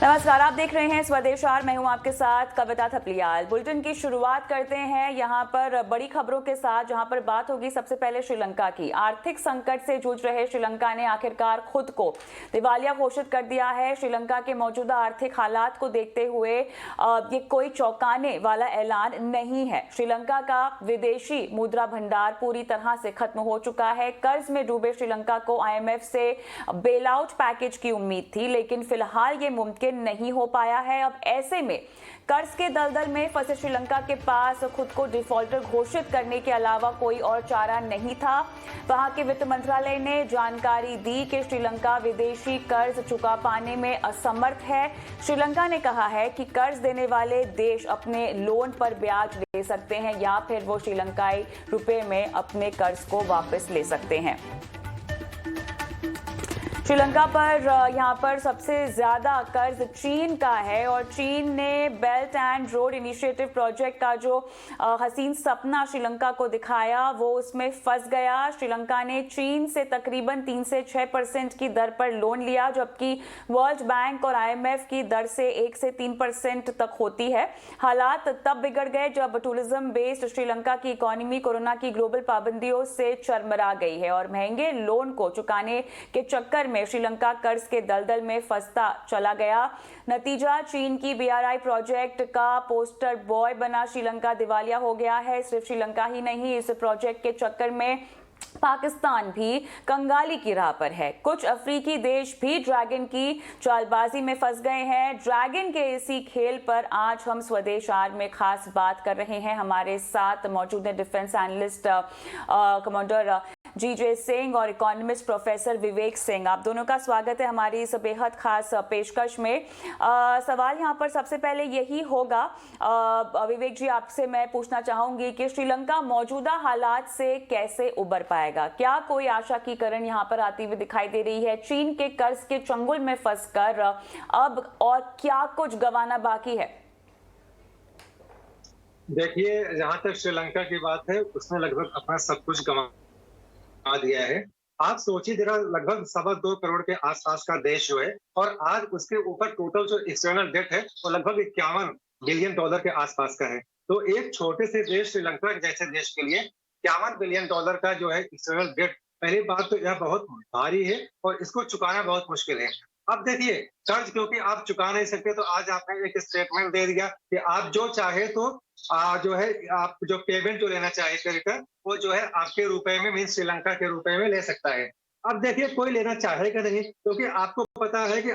नमस्कार, आप देख रहे हैं स्वदेश और मैं हूं आपके साथ कविता थपलियाल। बुलेटिन की शुरुआत करते हैं यहां पर बड़ी खबरों के साथ, जहां पर बात होगी सबसे पहले श्रीलंका की। आर्थिक संकट से जूझ रहे श्रीलंका ने आखिरकार खुद को दिवालिया घोषित कर दिया है। श्रीलंका के मौजूदा आर्थिक हालात को देखते हुए ये कोई चौंकाने वाला ऐलान नहीं है। श्रीलंका का विदेशी मुद्रा भंडार पूरी तरह से खत्म हो चुका है। कर्ज में डूबे श्रीलंका को IMF से बेल आउट पैकेज की उम्मीद थी, लेकिन फिलहाल ये मुमकिन नहीं हो पाया है। अब ऐसे में कर्ज के दलदल में फंसे श्रीलंका के पास खुद को डिफॉल्टर घोषित करने के अलावा कोई और चारा नहीं था। वहां के वित्त मंत्रालय ने जानकारी दी कि श्रीलंका विदेशी कर्ज चुका पाने में असमर्थ है। श्रीलंका ने कहा है कि कर्ज देने वाले देश अपने लोन पर ब्याज ले सकते हैं या फिर वो श्रीलंकाई रुपए में अपने कर्ज को वापस ले सकते हैं। श्रीलंका पर यहाँ पर सबसे ज्यादा कर्ज चीन का है और चीन ने belt and road initiative project का जो हसीन सपना श्रीलंका को दिखाया वो उसमें फंस गया। श्रीलंका ने चीन से तकरीबन 3 से 6% की दर पर लोन लिया, जबकि वर्ल्ड बैंक और IMF की दर से 1 से 3% तक होती है। हालात तब बिगड़ गए जब टूरिज्म बेस्ड श्रीलंका की इकोनॉमी कोरोना की ग्लोबल पाबंदियों से चरमरा गई है और महंगे लोन को चुकाने के चक्कर में श्रीलंका कर्ज के दलदल में फंसता चला गया। नतीजा चीन की BRI प्रोजेक्ट का पोस्टर बॉय बना श्रीलंका दिवालिया हो गया है। सिर्फ श्रीलंका ही नहीं, इस प्रोजेक्ट के चक्कर में पाकिस्तान भी कंगाली की राह पर है। कुछ अफ्रीकी देश भी ड्रैगन की चालबाजी में फंस गए हैं। ड्रैगन के इसी खेल पर आज हम स्वदेश आर में खास बात कर रहे हैं। हमारे साथ मौजूद है defence analyst commander GJ Singh और इकोनॉमिस्ट प्रोफेसर विवेक सिंह। आप दोनों का स्वागत है हमारी इस बेहद खास पेशकश में। सवाल यहाँ पर सबसे पहले यही होगा, विवेक जी आपसे मैं पूछना चाहूंगी कि श्रीलंका मौजूदा हालात से कैसे उबर पाएगा? क्या कोई आशा की किरण यहाँ पर आती हुई दिखाई दे रही है? चीन के कर्ज के चंगुल में फंसकर अब और क्या कुछ गंवाना बाकी है? देखिए, जहां तक श्रीलंका की बात है उसने लगभग अपना सब कुछ गंवा दिया है। आप सोचिए जरा, लगभग 2.25 करोड़ के आसपास का देश जो है और आज उसके ऊपर टोटल जो एक्सटर्नल डेट है वो लगभग $51 बिलियन के आसपास का है। तो एक छोटे से देश श्रीलंका जैसे देश के लिए $51 बिलियन का जो है एक्सटर्नल डेट, पहली बात तो यह बहुत भारी है और इसको चुकाना बहुत मुश्किल है। अब देखिए, कर्ज क्योंकि आप चुका नहीं सकते तो आज आपने एक स्टेटमेंट दे दिया कि आप जो चाहे तो जो है आप जो पेमेंट जो लेना चाहे क्रेडिटर वो जो है आपके रुपए में, मीन श्रीलंका के रुपए में ले सकता है। अब देखिए, कोई लेना चाहेगा नहीं क्योंकि आपको पता है कि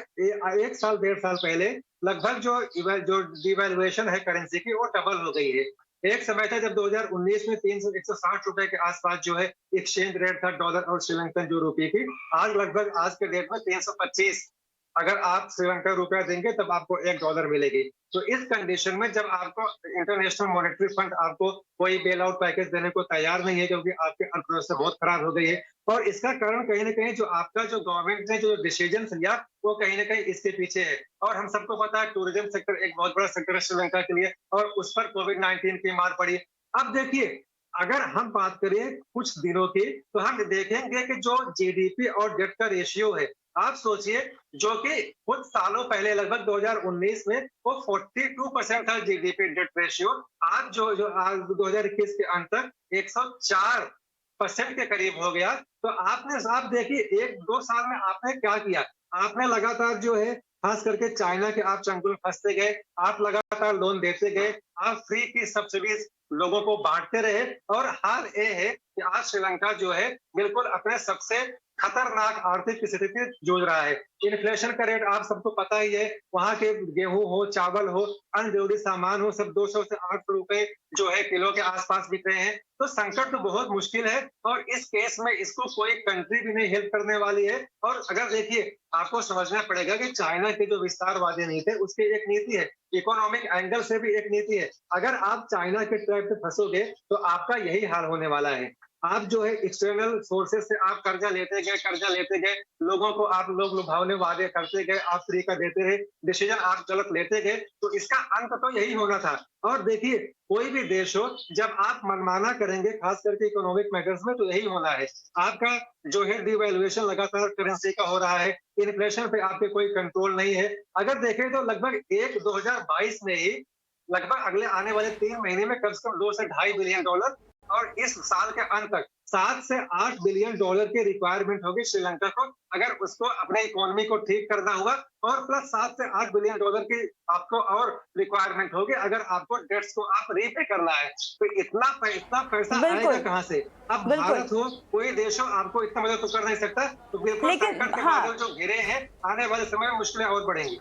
1 साल 1.5 साल पहले लगभग जो डिवैल्यूएशन है करेंसी की वो डबल हो गई है। एक समय था जब 2019 में 160 रुपए के आसपास जो है एक्सचेंज रेट था डॉलर और श्रीलंकन जो रुपये की। आज लगभग आज के डेट में 325 अगर आप श्रीलंका रुपया देंगे तब आपको $1 मिलेगी। तो इस कंडीशन में जब आपको इंटरनेशनल मॉनेटरी फंड आपको कोई बेल आउट पैकेज देने को तैयार नहीं है क्योंकि आपकी अर्थव्यवस्था बहुत खराब हो गई है, और इसका कारण कहीं ना कहीं जो आपका जो गवर्नमेंट ने जो डिसीजन लिया वो कहीं ना कहीं इसके पीछे है। और हम सबको पता है टूरिज्म सेक्टर एक बहुत बड़ा सेक्टर है श्रीलंका के लिए और उस पर कोविड-19 की मार पड़ी। अब देखिए, अगर हम बात करें कुछ दिनों की तो हम देखेंगे कि जो GDP और डेट का रेशियो है, आप सोचिए, जो कि कुछ सालों पहले लगभग 2019 में वो 42% था GDP डेट रेशियो, आज जो आज 2021 के अंत तक 104% के करीब हो गया। तो आप देखिए 1-2 साल में आपने क्या किया? आपने लगातार जो है खास करके चाइना के आप चंगुल में फंसते गए, आप लगातार लोन देते गए, आप फ्री की सब्सिडीज लोगों को बांटते रहे और हाल ये है कि आज श्रीलंका जो है बिल्कुल अपने सबसे खतरनाक आर्थिक स्थिति से जूझ रहा है। इन्फ्लेशन का रेट आप सबको पता ही है, वहां के गेहूं हो, चावल हो, अन्य जरूरी सामान हो, सब 200 से 800 रुपए जो है किलो के आसपास बिक रहे हैं। तो संकट तो बहुत मुश्किल है और इस केस में इसको कोई कंट्री भी नहीं हेल्प करने वाली है। और अगर देखिए, आपको समझना पड़ेगा कि चाइना के जो विस्तारवादी नीति है उसकी एक नीति है, इकोनॉमिक एंगल से भी एक नीति है। अगर आप चाइना के ट्रैप पे फंसोगे तो आपका यही हाल होने वाला है। आप जो है एक्सटर्नल सोर्सेस से आप कर्जा लेते गए, लोगों को आप लोग लुभावने वादे करते गए, आप फ्री का देते रहे, डिसीजन आप गलत लेते गए, तो इसका अंत तो यही होना था। और देखिए, कोई भी देश हो, जब आप मनमाना करेंगे, खास करके इकोनॉमिक मैटर्स में, तो यही होना है। आपका जो है डिवैल्यूएशन लगातार करेंसी का हो रहा है, इन्फ्लेशन पे आपके कोई कंट्रोल नहीं है। अगर देखें तो लगभग 2022 में ही लगभग अगले आने वाले 3 महीने में कम से कम 2 से ढाई बिलियन डॉलर और इस साल के अंत तक 7 से 8 बिलियन डॉलर की रिक्वायरमेंट होगी श्रीलंका को, अगर उसको अपने इकोनॉमी को ठीक करना हुआ, और प्लस 7 से 8 बिलियन डॉलर की आपको और रिक्वायरमेंट होगी अगर आपको डेट्स को आप रीपे करना है। तो इतना पैसा आएगा कहाँ से? अब भारत हो, कोई देश हो, आपको इतना मदद तो कर नहीं सकता। तो बिल्कुल संकट के बादल जो घिरे हैं, आने वाले समय में मुश्किलें और बढ़ेंगी।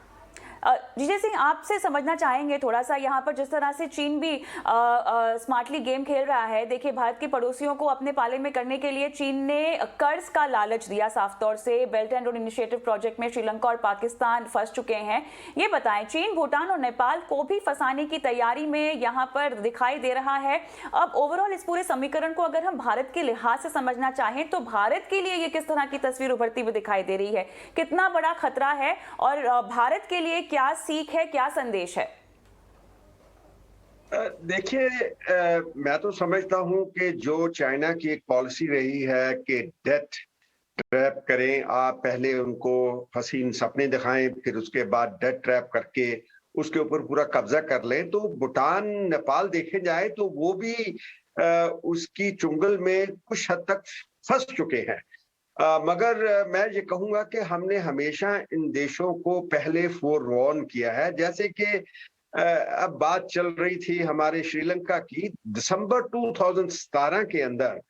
विजय सिंह, आपसे समझना चाहेंगे थोड़ा सा यहाँ पर जिस तरह से चीन भी स्मार्टली गेम खेल रहा है। देखिए, भारत के पड़ोसियों को अपने पाले में करने के लिए चीन ने कर्ज का लालच दिया साफ तौर से। Belt and road initiative project में श्रीलंका और पाकिस्तान फंस चुके हैं। ये बताएं, चीन, भूटान और नेपाल को भी फंसाने की तैयारी में यहाँ पर दिखाई दे रहा है। अब ओवरऑल इस पूरे समीकरण को अगर हम भारत के लिहाज से समझना चाहें तो भारत के लिए ये किस तरह की तस्वीर उभरती हुई दिखाई दे रही है? कितना बड़ा खतरा है और भारत के लिए क्या सीख है, क्या संदेश है? देखिए, मैं तो समझता हूं कि जो चाइना की एक पॉलिसी रही है कि डेट ट्रैप करें, आप पहले उनको हसीन सपने दिखाएं, फिर उसके बाद डेट ट्रैप करके उसके ऊपर पूरा कब्जा कर लें। तो भूटान, नेपाल देखे जाए तो वो भी उसकी चुंगल में कुछ हद तक फंस चुके हैं। मगर मैं ये कहूंगा कि हमने हमेशा इन देशों को पहले फोरवॉर्न किया है। जैसे कि अब बात चल रही थी हमारे श्रीलंका की, दिसंबर 2017 के अंदर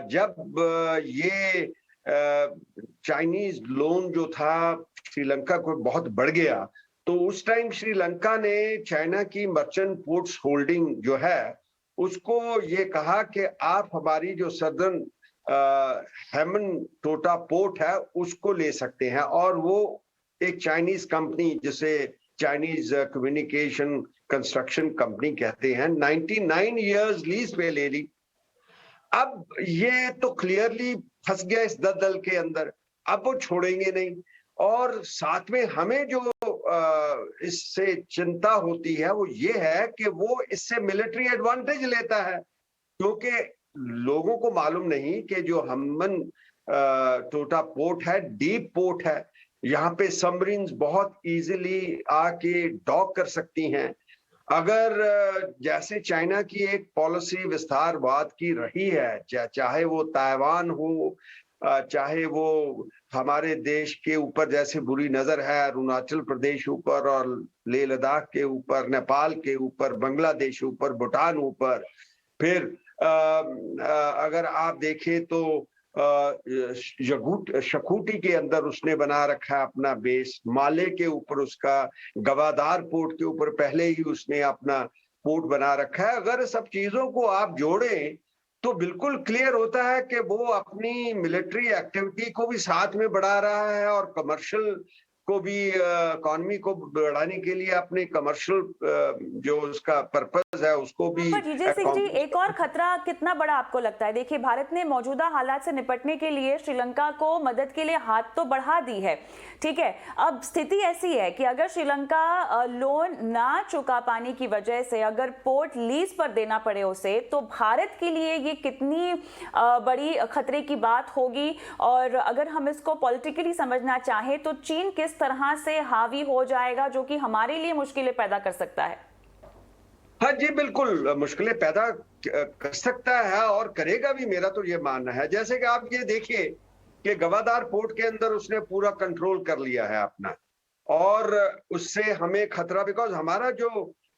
जब ये चाइनीज लोन जो था श्रीलंका को बहुत बढ़ गया, तो उस टाइम श्रीलंका ने चाइना की मर्चेंट पोर्ट्स होल्डिंग जो है उसको ये कहा कि आप हमारी जो सदर्न हेमन टोटा पोर्ट है उसको ले सकते हैं, और वो एक चाइनीज कंपनी जिसे चाइनीज कम्युनिकेशन कंस्ट्रक्शन कंपनी कहते हैं, 99 इयर्स लीज पे ले ली। अब ये तो क्लियरली फंस गया इस दलदल के अंदर, अब वो छोड़ेंगे नहीं। और साथ में हमें जो इससे चिंता होती है वो ये है कि वो इससे मिलिट्री एडवांटेज लेता है, क्योंकि लोगों को मालूम नहीं कि जो हमन टोटा पोर्ट है डीप पोर्ट है, यहाँ पे सबमरीन्स बहुत इजीली आके डॉक कर सकती हैं। अगर जैसे चाइना की एक पॉलिसी विस्तारवाद की रही है, चाहे वो ताइवान हो, चाहे वो हमारे देश के ऊपर जैसे बुरी नजर है अरुणाचल प्रदेश ऊपर और लेह लद्दाख के ऊपर, नेपाल के ऊपर, बांग्लादेश ऊपर, भूटान ऊपर, फिर अगर आप देखें तो शकूटी के अंदर उसने बना रखा है अपना बेस, माले के ऊपर उसका, गवादार पोर्ट के ऊपर पहले ही उसने अपना पोर्ट बना रखा है। अगर सब चीजों को आप जोड़ें तो बिल्कुल क्लियर होता है कि वो अपनी मिलिट्री एक्टिविटी को भी साथ में बढ़ा रहा है और कमर्शियल को भी, इकोनॉमी को बढ़ाने के लिए अपने कमर्शियल जो उसका पर्पस है उसको भी। विजय सिंह जी, एक और खतरा कितना बड़ा आपको लगता है? देखिए, भारत ने मौजूदा हालात से निपटने के लिए श्रीलंका को मदद के लिए हाथ तो बढ़ा दी है, ठीक है। अब स्थिति ऐसी है कि अगर श्रीलंका लोन ना चुका पाने की वजह से अगर पोर्ट लीज पर देना पड़े उसे, तो भारत के लिए ये कितनी बड़ी खतरे की बात होगी? और अगर हम इसको पॉलिटिकली समझना चाहें तो चीन किस तरह से हावी हो जाएगा, जो कि हमारे लिए मुश्किलें पैदा कर सकता है? हाँ जी, बिल्कुल मुश्किलें पैदा कर सकता है और करेगा भी, मेरा तो ये मानना है। जैसे कि आप ये देखिए कि गवादार पोर्ट के अंदर उसने पूरा कंट्रोल कर लिया है अपना, और उससे हमें खतरा, बिकॉज हमारा जो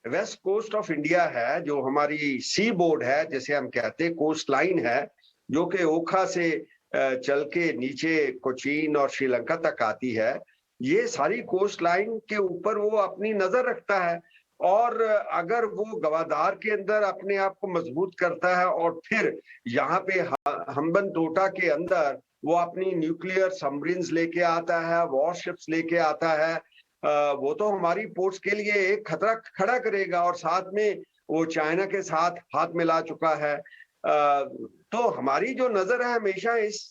वेस्ट कोस्ट ऑफ इंडिया है, जो हमारी सी बोर्ड है जिसे हम कहते हैं, कोस्ट लाइन है, जो कि ओखा से चल के नीचे कोचीन और श्रीलंका तक आती है, ये सारी कोस्ट लाइन के ऊपर वो अपनी नजर रखता है। और अगर वो गवादार के अंदर अपने आप को मजबूत करता है और फिर यहाँ पे हम्बन टोटा के अंदर वो अपनी न्यूक्लियर सबमरीन्स लेके आता है, वॉरशिप्स लेके आता है, वो तो हमारी पोर्ट्स के लिए एक खतरा खड़ा करेगा। और साथ में वो चाइना के साथ हाथ मिला चुका है। तो हमारी जो नजर है हमेशा इस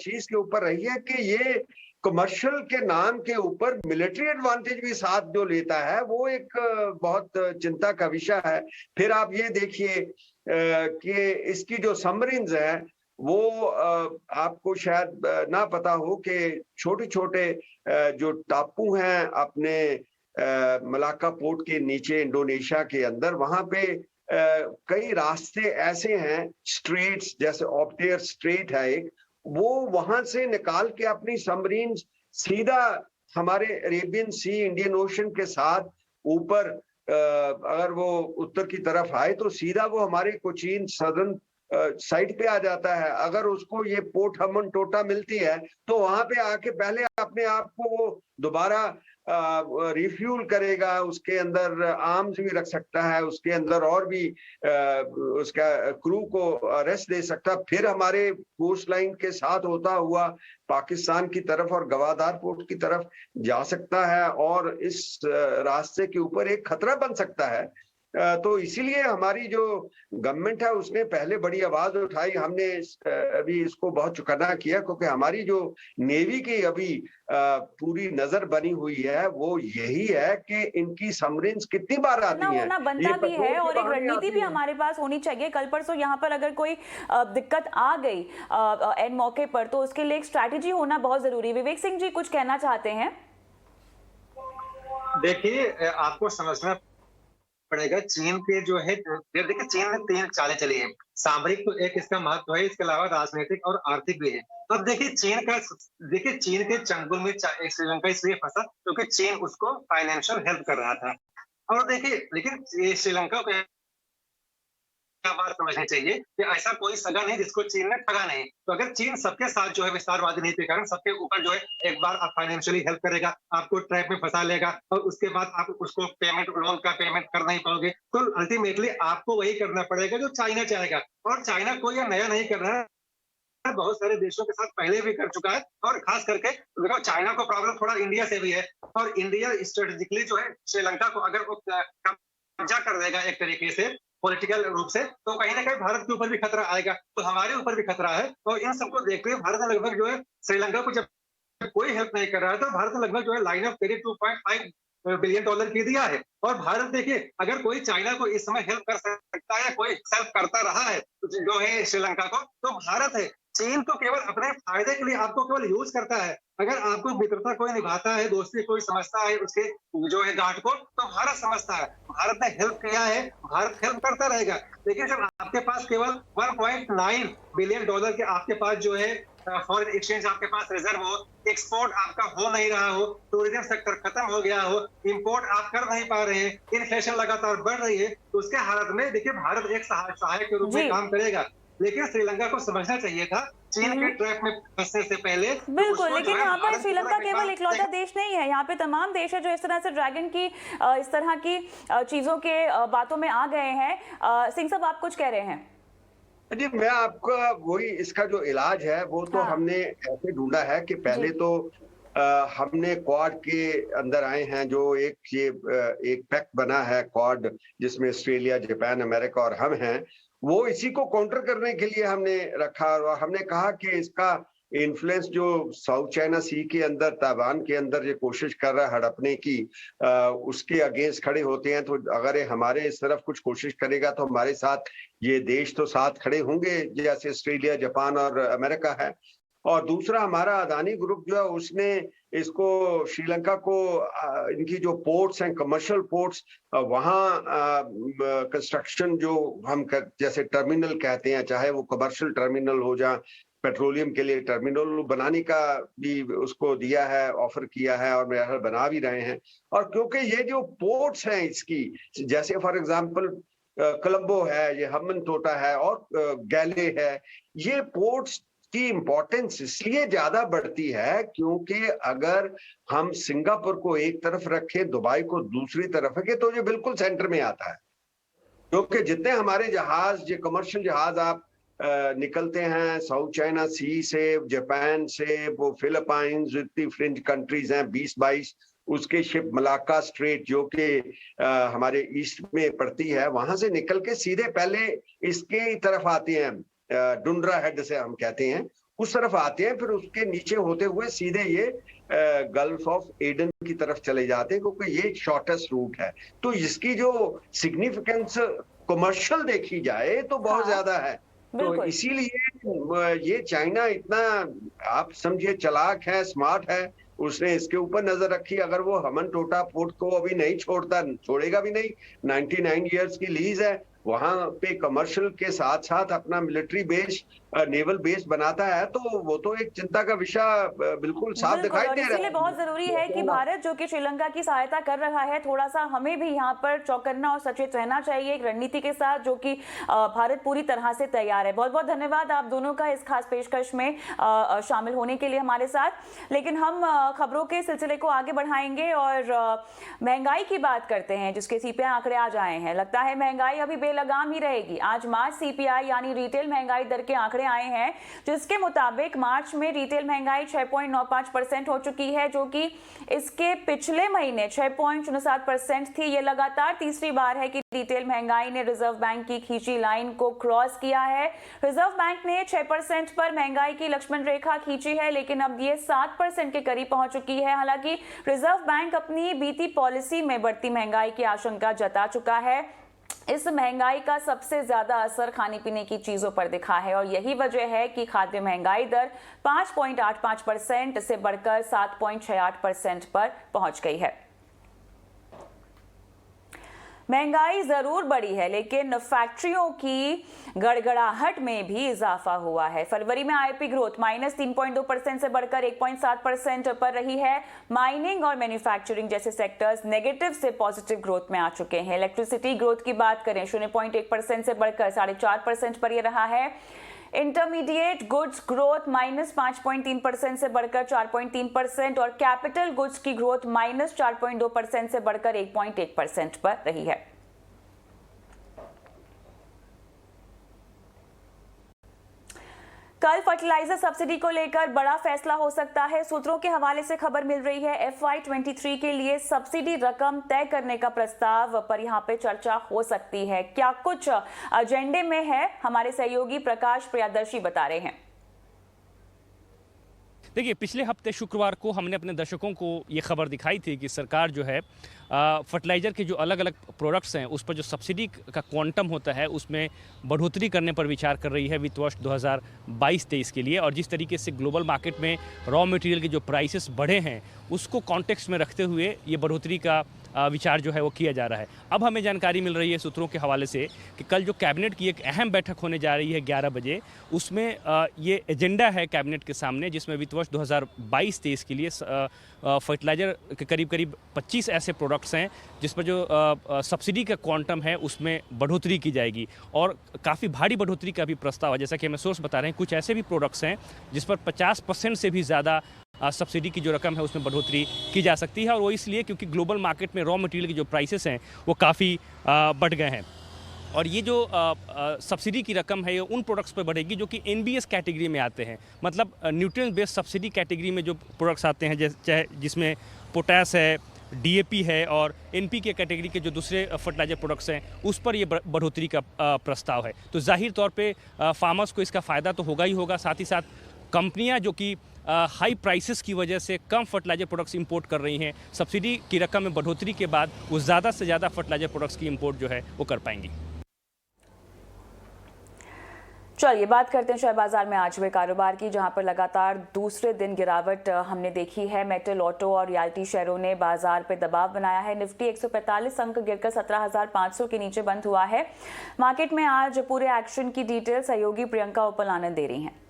चीज के ऊपर रही है कि ये कमर्शियल के नाम के ऊपर मिलिट्री एडवांटेज भी साथ जो लेता है वो एक बहुत चिंता का विषय है। फिर आप ये देखिए कि इसकी जो सबमरीन्स है वो आपको शायद ना पता हो कि छोटे छोटे जो टापू हैं अपने मलाक्का पोर्ट के नीचे इंडोनेशिया के अंदर, वहां पे कई रास्ते ऐसे हैं, स्ट्रेट्स जैसे ऑप्टेयर स्ट्रेट है एक, वो वहां से निकाल के अपनी सबमरीन सीधा हमारे अरेबियन सी, इंडियन ओशन के साथ ऊपर अगर वो उत्तर की तरफ आए तो सीधा वो हमारे कोचीन सदर्न साइड पे आ जाता है। अगर उसको ये पोर्ट हमन टोटा मिलती है तो वहां पे आके पहले अपने आप को वो दोबारा रिफ्यूल करेगा, उसके अंदर आर्म्स भी रख सकता है, उसके अंदर और भी उसका क्रू को रेस्ट दे सकता, फिर हमारे कोस्ट लाइन के साथ होता हुआ पाकिस्तान की तरफ और गवादार पोर्ट की तरफ जा सकता है और इस रास्ते के ऊपर एक खतरा बन सकता है। तो इसीलिए हमारी जो गवर्नमेंट है उसने पहले बड़ी आवाज उठाई, हमने अभी इसको बहुत चौकन्ना किया क्योंकि हमारी जो नेवी की अभी पूरी नजर बनी हुई है वो यही है कि इनकी सबमरीन्स कितनी बार आती हैं, होना बनता भी है और एक रणनीति भी हमारे पास होनी चाहिए। कल परसों यहाँ पर अगर कोई दिक्कत आ गई एंड मौके पर तो उसके लिए एक स्ट्रैटेजी होना बहुत जरूरी है। विवेक सिंह जी कुछ कहना चाहते हैं? देखिए, आपको समझना पड़ेगा चीन के जो है, देखिए चीन ने 3 चालें चली है। सामरिक तो एक इसका महत्व है, इसके अलावा राजनीतिक और आर्थिक भी है। अब देखिए चीन के चंगुल में श्रीलंका इसलिए फंसा क्योंकि चीन उसको फाइनेंशियल हेल्प कर रहा था। और देखिए लेकिन श्रीलंका को बात समझनी चाहिए कि ऐसा कोई सगा नहीं जिसको चीन ने ठगा नहीं। तो अगर चीन सबके साथ जो है विस्तारवादी नीति के कारण सबके ऊपर जो है एक बार आप फाइनेंशियली हेल्प करेगा, आपको ट्रैप में फंसा लेगा और उसके बाद आप उसको लोन का पेमेंट कर नहीं पाओगे, तो अल्टीमेटली आपको वही करना पड़ेगा जो चाइना चाहेगा। और चाइना कोई यह नया नहीं कर रहा है, बहुत सारे देशों के साथ पहले भी कर चुका है। और खास करके देखो चाइना को प्रॉब्लम थोड़ा इंडिया से भी है, और इंडिया स्ट्रेटेजिकली जो है श्रीलंका को अगर वो कब्जा कर देगा एक तरीके से पॉलिटिकल रूप से, तो कहीं ना कहीं भारत के ऊपर भी खतरा आएगा, तो हमारे ऊपर भी खतरा है। और इन सबको देखते हुए भारत ने लगभग जो है श्रीलंका को जब कोई हेल्प नहीं कर रहा है तो भारत ने लगभग जो है लाइन ऑफ क्रेडिट $2.5 बिलियन की दिया है। और भारत देखिए अगर कोई चाइना को इस समय हेल्प कर सकता है या कोई हेल्प करता रहा है जो है श्रीलंका को, तो भारत है। चीन तो केवल अपने फायदे के लिए आपको केवल यूज करता है। अगर आपको मित्रता कोई निभाता है, दोस्ती कोई समझता है उसके जो है गांठ को, तो भारत समझता है। भारत ने हेल्प किया है, भारत हेल्प करता रहेगा। लेकिन जब आपके पास केवल $1.9 बिलियन के आपके पास जो है फॉरेन एक्सचेंज आपके पास रिजर्व हो, एक्सपोर्ट आपका हो नहीं रहा हो, टूरिज्म सेक्टर खत्म हो गया हो, इंपोर्ट आप कर नहीं पा रहे हैं, इन्फ्लेशन लगातार बढ़ रही है, तो उसके हालत में देखिए भारत एक सहायक के रूप में काम करेगा। लेकिन श्रीलंका को समझना चाहिए था चीन के ट्रैप में फंसने से पहले। बिल्कुल, लेकिन यहाँ पर श्रीलंका केवल इकलौता देश नहीं है, यहाँ पे तमाम देश है जो इस तरह से ड्रैगन की इस तरह की चीजों के बातों में आ गए हैं। सिंह साहब आप कुछ कह रहे हैं? जी, मैं आपका वही इसका जो इलाज है वो तो हमने ऐसे ढूंढा है कि पहले तो हमने क्वाड के अंदर आए हैं, जो एक पैक्ट बना है क्वाड जिसमें ऑस्ट्रेलिया, जापान, अमेरिका और हम हैं, वो इसी को काउंटर करने के लिए हमने रखा। और हमने कहा कि इसका इन्फ्लुएंस जो साउथ चाइना सी के अंदर, ताइवान के अंदर ये कोशिश कर रहा है हड़पने की, उसके अगेंस्ट खड़े होते हैं। तो अगर हमारे इस तरफ कुछ कोशिश करेगा तो हमारे साथ ये देश तो साथ खड़े होंगे जैसे ऑस्ट्रेलिया, जापान और अमेरिका है। और दूसरा हमारा अदानी ग्रुप जो है उसने इसको श्रीलंका को इनकी जो पोर्ट्स हैं, कमर्शियल पोर्ट्स, वहाँ कंस्ट्रक्शन जो हम जैसे टर्मिनल कहते हैं, चाहे वो कमर्शियल टर्मिनल हो, जहाँ पेट्रोलियम के लिए टर्मिनल बनाने का भी उसको दिया है, ऑफर किया है और मेरा बना भी रहे हैं। और क्योंकि ये जो पोर्ट्स हैं इसकी, जैसे फॉर एग्जांपल कोलंबो है, ये हम्बन टोटा है और गैले है, ये पोर्ट्स की इंपॉर्टेंस इसलिए ज्यादा बढ़ती है क्योंकि अगर हम सिंगापुर को एक तरफ रखें, दुबई को दूसरी तरफ रखें, तो ये बिल्कुल सेंटर में आता है। क्योंकि जितने हमारे जहाज, ये कमर्शियल जहाज आप निकलते हैं साउथ चाइना सी से, जापान से, वो फिलीपाइंस, जितनी फ्रिंज कंट्रीज हैं 20-22, उसके शिप मलाक्का स्ट्रेट जो कि हमारे ईस्ट में पड़ती है, वहां से निकल के सीधे पहले इसके तरफ आते हैं, डुंड्रा हेड से हम कहते हैं, उस तरफ आते हैं, फिर उसके नीचे होते हुए सीधे ये गल्फ ऑफ एडन की तरफ चले जाते हैं, क्योंकि ये शॉर्टेस्ट रूट है। तो इसकी जो सिग्निफिकेंस कमर्शियल देखी जाए तो बहुत ज्यादा है। तो इसीलिए ये चाइना इतना, आप समझिए, चालाक है, स्मार्ट है, उसने इसके ऊपर नजर रखी। अगर वो हमन टोटा पोर्ट को अभी नहीं छोड़ता, छोड़ेगा भी नहीं, 99 इयर्स की लीज है, वहां पे कमर्शियल के साथ साथ अपना मिलिट्री बेस, नेवल बेस बनाता है, तो वो तो एक चिंता का विषय बिल्कुल साफ दिखाई दे रहा है। इसलिए बहुत जरूरी है कि भारत जो कि श्रीलंका की सहायता कर रहा है, थोड़ा सा हमें भी यहाँ पर चौकन्ना और सचेत रहना चाहिए एक रणनीति के साथ, जो कि भारत पूरी तरह से तैयार है। बहुत बहुत धन्यवाद आप दोनों का इस खास पेशकश में शामिल होने के लिए हमारे साथ। लेकिन हम खबरों के सिलसिले को आगे बढ़ाएंगे और महंगाई की बात करते हैं, जिसके सीपीआई आंकड़े आज आए हैं। लगता है महंगाई अभी बेलगाम ही रहेगी। आज मार्च सीपीआई यानी रिटेल महंगाई दर के आंकड़े आए हैं, जिसके मुताबिक मार्च में रिटेल महंगाई 6.95% हो चुकी है, जो कि इसके पिछले महीने 6.07% थी। यह लगातार तीसरी बार है कि रिटेल महंगाई ने रिजर्व बैंक की खींची लाइन को क्रॉस किया है। रिजर्व बैंक ने 6% पर महंगाई की लक्ष्मण रेखा खींची है, लेकिन अब ये 7% के करीब पहुंच चुकी है। हालांकि रिजर्व बैंक अपनी बीती पॉलिसी में बढ़ती महंगाई की आशंका जता चुका है। इस महंगाई का सबसे ज्यादा असर खाने पीने की चीजों पर दिखा है और यही वजह है कि खाद्य महंगाई दर 5.85% से बढ़कर 7.68% पर पहुंच गई है। महंगाई जरूर बढ़ी है, लेकिन फैक्ट्रियों की गड़गड़ाहट में भी इजाफा हुआ है। फरवरी में आईपी ग्रोथ -3.2% से बढ़कर 1.7% पर रही है। माइनिंग और मैन्युफैक्चरिंग जैसे सेक्टर्स नेगेटिव से पॉजिटिव ग्रोथ में आ चुके हैं। इलेक्ट्रिसिटी ग्रोथ की बात करें 0.1% से बढ़कर 4.5% पर यह रहा है। इंटरमीडिएट गुड्स ग्रोथ -5.3% से बढ़कर 4.3% और कैपिटल गुड्स की ग्रोथ -4.2% से बढ़कर 1.1% पर रही है। कल फर्टिलाइजर सब्सिडी को लेकर बड़ा फैसला हो सकता है। सूत्रों के हवाले से खबर मिल रही है FY23 के लिए सब्सिडी रकम तय करने का प्रस्ताव पर यहां पे चर्चा हो सकती है। क्या कुछ एजेंडे में है, हमारे सहयोगी प्रकाश प्रियदर्शी बता रहे हैं। देखिए, पिछले हफ्ते शुक्रवार को हमने अपने दर्शकों को ये खबर दिखाई थी कि सरकार जो है फर्टिलाइज़र के जो अलग अलग प्रोडक्ट्स हैं उस पर जो सब्सिडी का क्वांटम होता है उसमें बढ़ोतरी करने पर विचार कर रही है वित्त वर्ष 2022-23 के लिए। और जिस तरीके से ग्लोबल मार्केट में रॉ मटेरियल के जो प्राइसेस बढ़े हैं उसको कॉन्टेक्स्ट में रखते हुए ये बढ़ोतरी का विचार जो है वो किया जा रहा है। अब हमें जानकारी मिल रही है सूत्रों के हवाले से कि कल जो कैबिनेट की एक अहम बैठक होने जा रही है 11 बजे, उसमें ये एजेंडा है कैबिनेट के सामने, जिसमें वित्त वर्ष 2022-23 के लिए फर्टिलाइज़र के करीब 25 ऐसे प्रोडक्ट्स हैं जिस पर जो सब्सिडी का क्वांटम है उसमें बढ़ोतरी की जाएगी और काफ़ी भारी बढ़ोतरी का भी प्रस्ताव है। जैसा कि हमें सोर्स बता रहे हैं, कुछ ऐसे भी प्रोडक्ट्स हैं जिस पर 50% से भी ज़्यादा सब्सिडी की जो रकम है उसमें बढ़ोतरी की जा सकती है। और वो इसलिए क्योंकि ग्लोबल मार्केट में रॉ मटेरियल के जो प्राइसेस हैं वो काफ़ी बढ़ गए हैं। और ये जो सब्सिडी की रकम है ये उन प्रोडक्ट्स पर बढ़ेगी जो कि NBS कैटेगरी में आते हैं, मतलब न्यूट्रिएंट बेस्ड सब्सिडी कैटेगरी में जो प्रोडक्ट्स आते हैं, चाहे जिसमें पोटास है, DAP है और NPK कैटेगरी के जो दूसरे फर्टिलाइजर प्रोडक्ट्स हैं उस पर ये बढ़ोतरी का प्रस्ताव है। तो जाहिर तौर पे फार्मर्स को इसका फ़ायदा तो होगा ही होगा, साथ ही साथ कंपनियां जो कि हाई प्राइसेस की वजह से कम फर्टिलाइजर प्रोडक्ट्स इंपोर्ट कर रही हैं, सब्सिडी की रकम में बढ़ोतरी के बाद वो ज़्यादा से ज़्यादा फर्टिलाइजर प्रोडक्ट्स की इंपोर्ट जो है वो कर पाएंगी। चलिए बात करते हैं शेयर बाजार में आज हुए कारोबार की, जहां पर लगातार दूसरे दिन गिरावट हमने देखी है। मेटल, ऑटो और रियल्टी शेयरों ने बाजार पे दबाव बनाया है। निफ्टी 145 अंक गिरकर 17,500 के नीचे बंद हुआ है। मार्केट में आज पूरे एक्शन की डिटेल सहयोगी प्रियंका उपल आनंद दे रही हैं।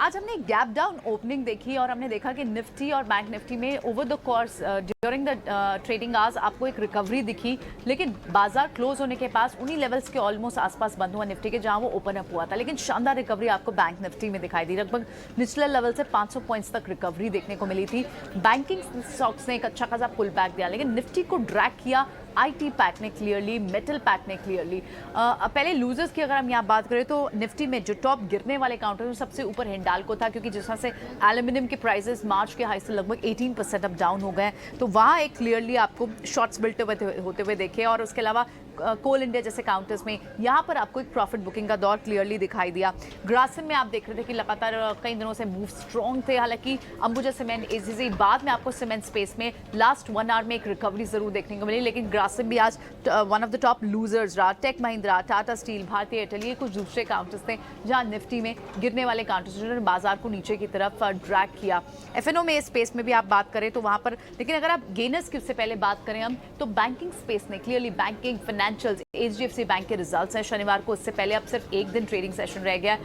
आज हमने गैप डाउन ओपनिंग देखी और हमने देखा कि निफ्टी और बैंक निफ्टी में over the course during the trading hours आपको एक रिकवरी दिखी, लेकिन बाजार क्लोज होने के पास उन्हीं लेवल्स के ऑलमोस्ट आसपास बंद हुआ निफ्टी के, जहां वो ओपन अप हुआ था। लेकिन शानदार रिकवरी आपको बैंक निफ्टी में दिखाई दी। लगभग निचले लेवल से 500 पॉइंट्स तक रिकवरी देखने को मिली थी। बैंकिंग स्टॉक्स ने एक अच्छा खासा पुल बैक दिया, लेकिन निफ्टी को ड्रैग किया आईटी पैक ने क्लियरली, मेटल पैक ने क्लियरली। पहले लूजर्स की अगर हम यहाँ बात करें तो निफ्टी में जो टॉप गिरने वाले काउंटर में सबसे ऊपर हिंडाल्को था, क्योंकि जिस तरह से एल्यूमिनियम के प्राइसेस मार्च के हाई से लगभग 18% अब डाउन हो गए, तो वहाँ एक क्लियरली आपको शॉर्ट्स बिल्ट होते हुए देखे। और उसके अलावा कोल इंडिया जैसे काउंटर्स में यहाँ पर आपको एक प्रॉफिट बुकिंग का दौर क्लियरली दिखाई दिया। ग्रासिम में आप देख रहे थे कि लगातार कई दिनों से मूव स्ट्रॉन्ग थे, हालांकि अंबुजा सीमेंट, एसीसी, बाद में आपको सीमेंट स्पेस में लास्ट 1 आवर में एक रिकवरी जरूर देखने को मिली, लेकिन ग्रासिम भी आज one of the top losers रहा। टेक महिंद्रा, टाटा स्टील, भारतीय एयरटेल, ये कुछ दूसरे काउंटर्स थे जहाँ निफ्टी में गिरने वाले काउंटर्स जिन्होंने बाजार को नीचे की तरफ ड्रैग किया। एफएनओ में इस स्पेस में भी आप बात करें तो वहाँ पर, लेकिन अगर आप गेनर्स की उससे पहले बात करें हम, तो बैंकिंग स्पेस ने clearly, banking, financials, HDFC bank के रिजल्ट्स हैं शनिवार को, उससे पहले अब सिर्फ एक दिन ट्रेडिंग सेशन रह गया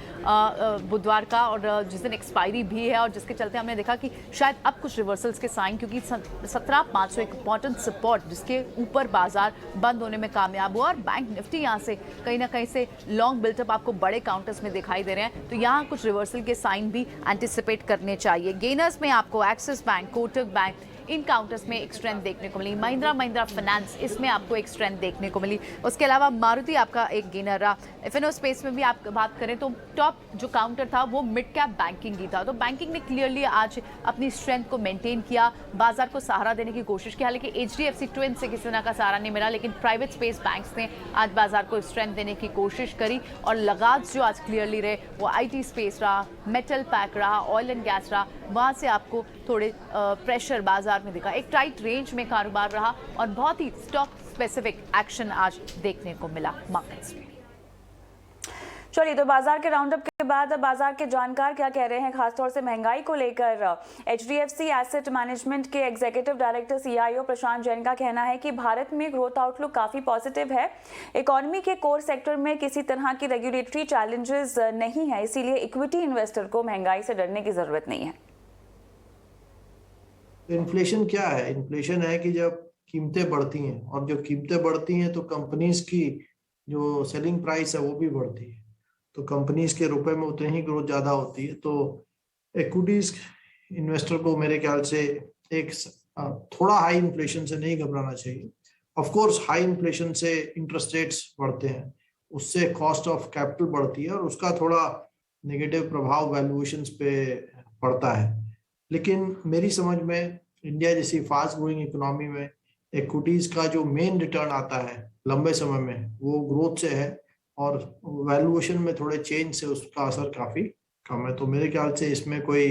बुधवार का, और जिस दिन एक्सपायरी भी है, और जिसके चलते हमने देखा कि शायद अब कुछ रिवर्सल्स के साइन, क्योंकि 17,500 एक इंपॉर्टेंट सपोर्ट जिसके ऊपर बाजार बंद होने में कामयाब हुआ, और बैंक निफ्टी यहाँ से कहीं ना कहीं से लॉन्ग बिल्टअप आपको बड़े काउंटर्स में दिखाई दे रहे हैं, तो यहाँ कुछ रिवर्सल के साइन भी एंटिसिपेट करने चाहिए। गेनर्स में आपको एक्सिस बैंक, कोटक बैंक, इन काउंटर्स में एक स्ट्रेंथ देखने को मिली। महिंद्रा फाइनेंस, इसमें आपको एक स्ट्रेंथ देखने को मिली। उसके अलावा मारुति आपका एक गेनर रहा। एफएनओ स्पेस में भी आप बात करें तो टॉप जो काउंटर था वो मिड कैप बैंकिंग ही था, तो बैंकिंग ने क्लियरली आज अपनी स्ट्रेंथ को मेंटेन किया, बाजार को सहारा देने की कोशिश की। हालांकि एचडीएफसी ट्विन से किसी तरह का सहारा नहीं मिला, लेकिन प्राइवेट स्पेस बैंक्स ने आज बाजार को स्ट्रेंथ देने की कोशिश करी, और लगातार जो आज क्लियरली रहे वो आईटी स्पेस रहा, मेटल पैक रहा, ऑयल एंड गैस रहा, वहाँ से आपको थोड़े प्रेशर बाजार में दिखा। एक टाइट रेंज में कारोबार रहा और बहुत ही स्टॉक स्पेसिफिक एक्शन आज देखने को मिला मार्केट्स में। चलिए, तो बाजार के राउंडअप के बाद अब बाजार के जानकार क्या कह रहे हैं, खासतौर से महंगाई को लेकर। एचडीएफसी एसेट मैनेजमेंट के एग्जीक्यूटिव डायरेक्टर सीआईओ प्रशांत जैन का कहना है कि भारत में ग्रोथ आउटलुक काफी पॉजिटिव है, इकोनॉमी के कोर सेक्टर में किसी तरह की रेगुलेटरी चैलेंजेस नहीं है, इसीलिए इक्विटी इन्वेस्टर को महंगाई से डरने की जरूरत नहीं है। इन्फ्लेशन क्या है? इन्फ्लेशन है कि जब कीमतें बढ़ती हैं, और जब कीमतें बढ़ती हैं तो कंपनीज की जो सेलिंग प्राइस है वो भी बढ़ती है, तो कंपनीज के रुपए में उतनी ही ग्रोथ ज्यादा होती है। तो इक्विटीज इन्वेस्टर को मेरे ख्याल से एक थोड़ा हाई इन्फ्लेशन से नहीं घबराना चाहिए। ऑफ कोर्स हाई इन्फ्लेशन से इंटरेस्ट रेट्स बढ़ते हैं, उससे कॉस्ट ऑफ कैपिटल बढ़ती है, और उसका थोड़ा नेगेटिव प्रभाव वैल्यूएशंस पे पड़ता है। लेकिन मेरी समझ में इंडिया जैसी फास्ट ग्रोइंग इकोनॉमी में इक्विटीज का जो मेन रिटर्न आता है लंबे समय में वो ग्रोथ से है, और वैल्यूएशन में थोड़े चेंज से उसका असर काफी कम है। तो मेरे ख्याल से इसमें कोई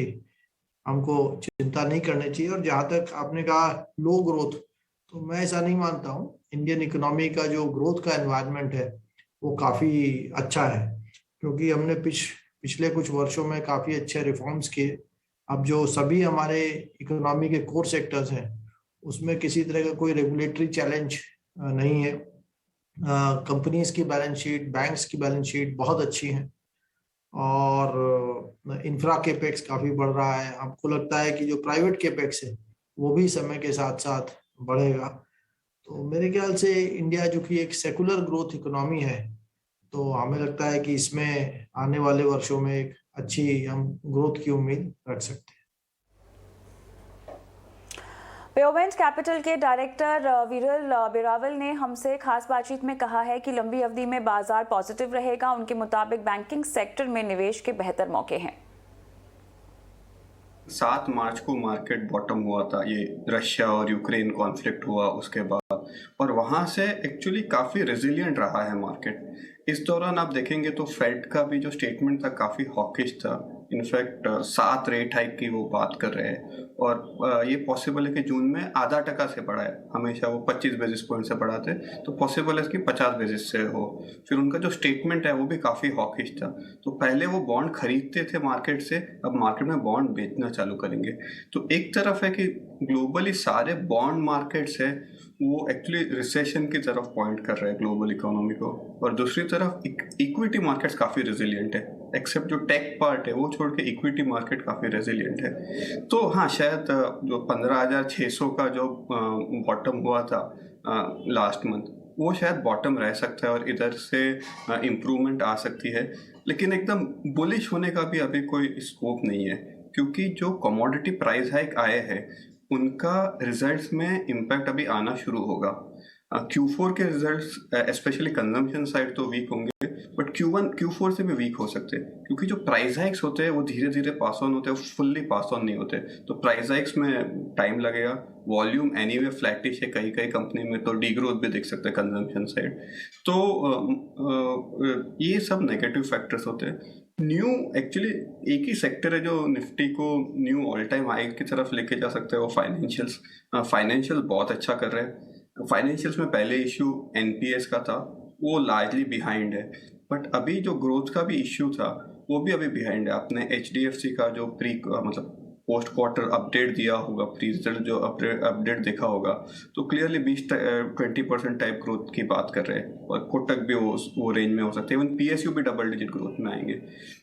हमको चिंता नहीं करनी चाहिए। और जहां तक आपने कहा लो ग्रोथ, तो मैं ऐसा नहीं मानता हूँ। इंडियन इकोनॉमी का जो ग्रोथ का एनवायरनमेंट है वो काफी अच्छा है, क्योंकि हमने पिछले कुछ वर्षों में काफी अच्छे रिफॉर्म्स किए। अब जो सभी हमारे इकोनॉमी के कोर सेक्टर्स हैं उसमें किसी तरह का कोई रेगुलेटरी चैलेंज नहीं है। कंपनीज की बैलेंस शीट, बैंक्स की बैलेंस शीट बहुत अच्छी है, और इंफ्रा केपेक्स काफी बढ़ रहा है। आपको लगता है कि जो प्राइवेट केपेक्स है वो भी समय के साथ साथ बढ़ेगा। तो मेरे ख्याल से इंडिया जो कि एक सेकुलर ग्रोथ इकोनॉमी है, तो हमें लगता है कि इसमें आने वाले वर्षों में एक अच्छी हम ग्रोथ की उम्मीद रख सकते हैं। पेओवेंट कैपिटल के डायरेक्टर विरल बिरावल ने हमसे खास बातचीत में कहा है कि लंबी अवधि में बाजार पॉजिटिव रहेगा। उनके मुताबिक बैंकिंग सेक्टर में निवेश के बेहतर मौके हैं। 7 मार्च को मार्केट बॉटम हुआ था, ये रशिया और यूक्रेन कॉन्फ्लिक्ट हुआ उसके बाद, और वहाँ से एक्चुअली काफ़ी रेजिलियंट रहा है मार्केट। इस दौरान आप देखेंगे तो फेड का भी जो स्टेटमेंट था काफ़ी हॉकिश था। इनफैक्ट 7 रेट हाइक की वो बात कर रहे हैं, और ये पॉसिबल है कि जून में आधा टका से बढ़ा है। हमेशा वो 25 बेसिस पॉइंट से बढ़ाते, तो पॉसिबल है कि 50 बेसिस से हो। फिर उनका जो स्टेटमेंट है वो भी काफ़ी हॉकिश था। तो पहले वो बॉन्ड खरीदते थे मार्केट से, अब मार्केट में बॉन्ड बेचना चालू करेंगे। तो एक तरफ है कि ग्लोबली सारे बॉन्ड मार्केट्स है वो एक्चुअली रिसेशन की तरफ पॉइंट कर रहे हैं ग्लोबल इकोनॉमी को, और दूसरी तरफ इक्विटी मार्केट्स काफ़ी रेजिलियंट है। एक्सेप्ट जो टेक पार्ट है वो छोड़ के इक्विटी मार्केट काफ़ी रेजिलियंट है। तो हाँ, शायद जो 15,600 का जो बॉटम हुआ था लास्ट मंथ, वो शायद बॉटम रह सकता है और इधर से इम्प्रूवमेंट आ सकती है। लेकिन एकदम बुलिश होने का भी अभी कोई स्कोप नहीं है, क्योंकि जो कमोडिटी प्राइस हाइक आए हैं उनका रिजल्ट्स में इम्पैक्ट अभी आना शुरू होगा। Q4 के रिजल्ट्स स्पेशली कंजम्पशन साइड तो वीक होंगे, बट Q1 Q4 से भी वीक हो सकते हैं, क्योंकि जो प्राइस हाइक्स होते हैं वो धीरे धीरे पास ऑन होते हैं, फुल्ली पास ऑन नहीं होते, तो प्राइस हाइक्स में टाइम लगेगा। वॉल्यूम एनीवे फ्लैटिश है, कई कई कंपनी में तो डी ग्रोथ भी देख सकते हैं कंजम्पशन साइड। तो ये सब नेगेटिव फैक्टर्स होते हैं। न्यू एक्चुअली एक ही सेक्टर है जो निफ्टी को न्यू ऑल टाइम हाई की तरफ लेके जा सकता है, वो फाइनेंशियल्स। फाइनेंशियल बहुत अच्छा कर रहे हैं। फाइनेंशियल्स में पहले इशू एनपीएस का था, वो लार्जली बिहाइंड है, बट अभी जो ग्रोथ का भी इश्यू था वो भी अभी बिहाइंड है। आपने एचडीएफसी का जो मतलब पोस्ट क्वार्टर अपडेट दिया होगा, प्री रिजल्ट जो अपडेट देखा होगा, तो क्लियरली 20% टाइप ग्रोथ की बात कर रहे हैं, और कोटक भी वो रेंज में हो सकते हैं। इवन पीएसयू भी डबल डिजिट ग्रोथ में आएंगे।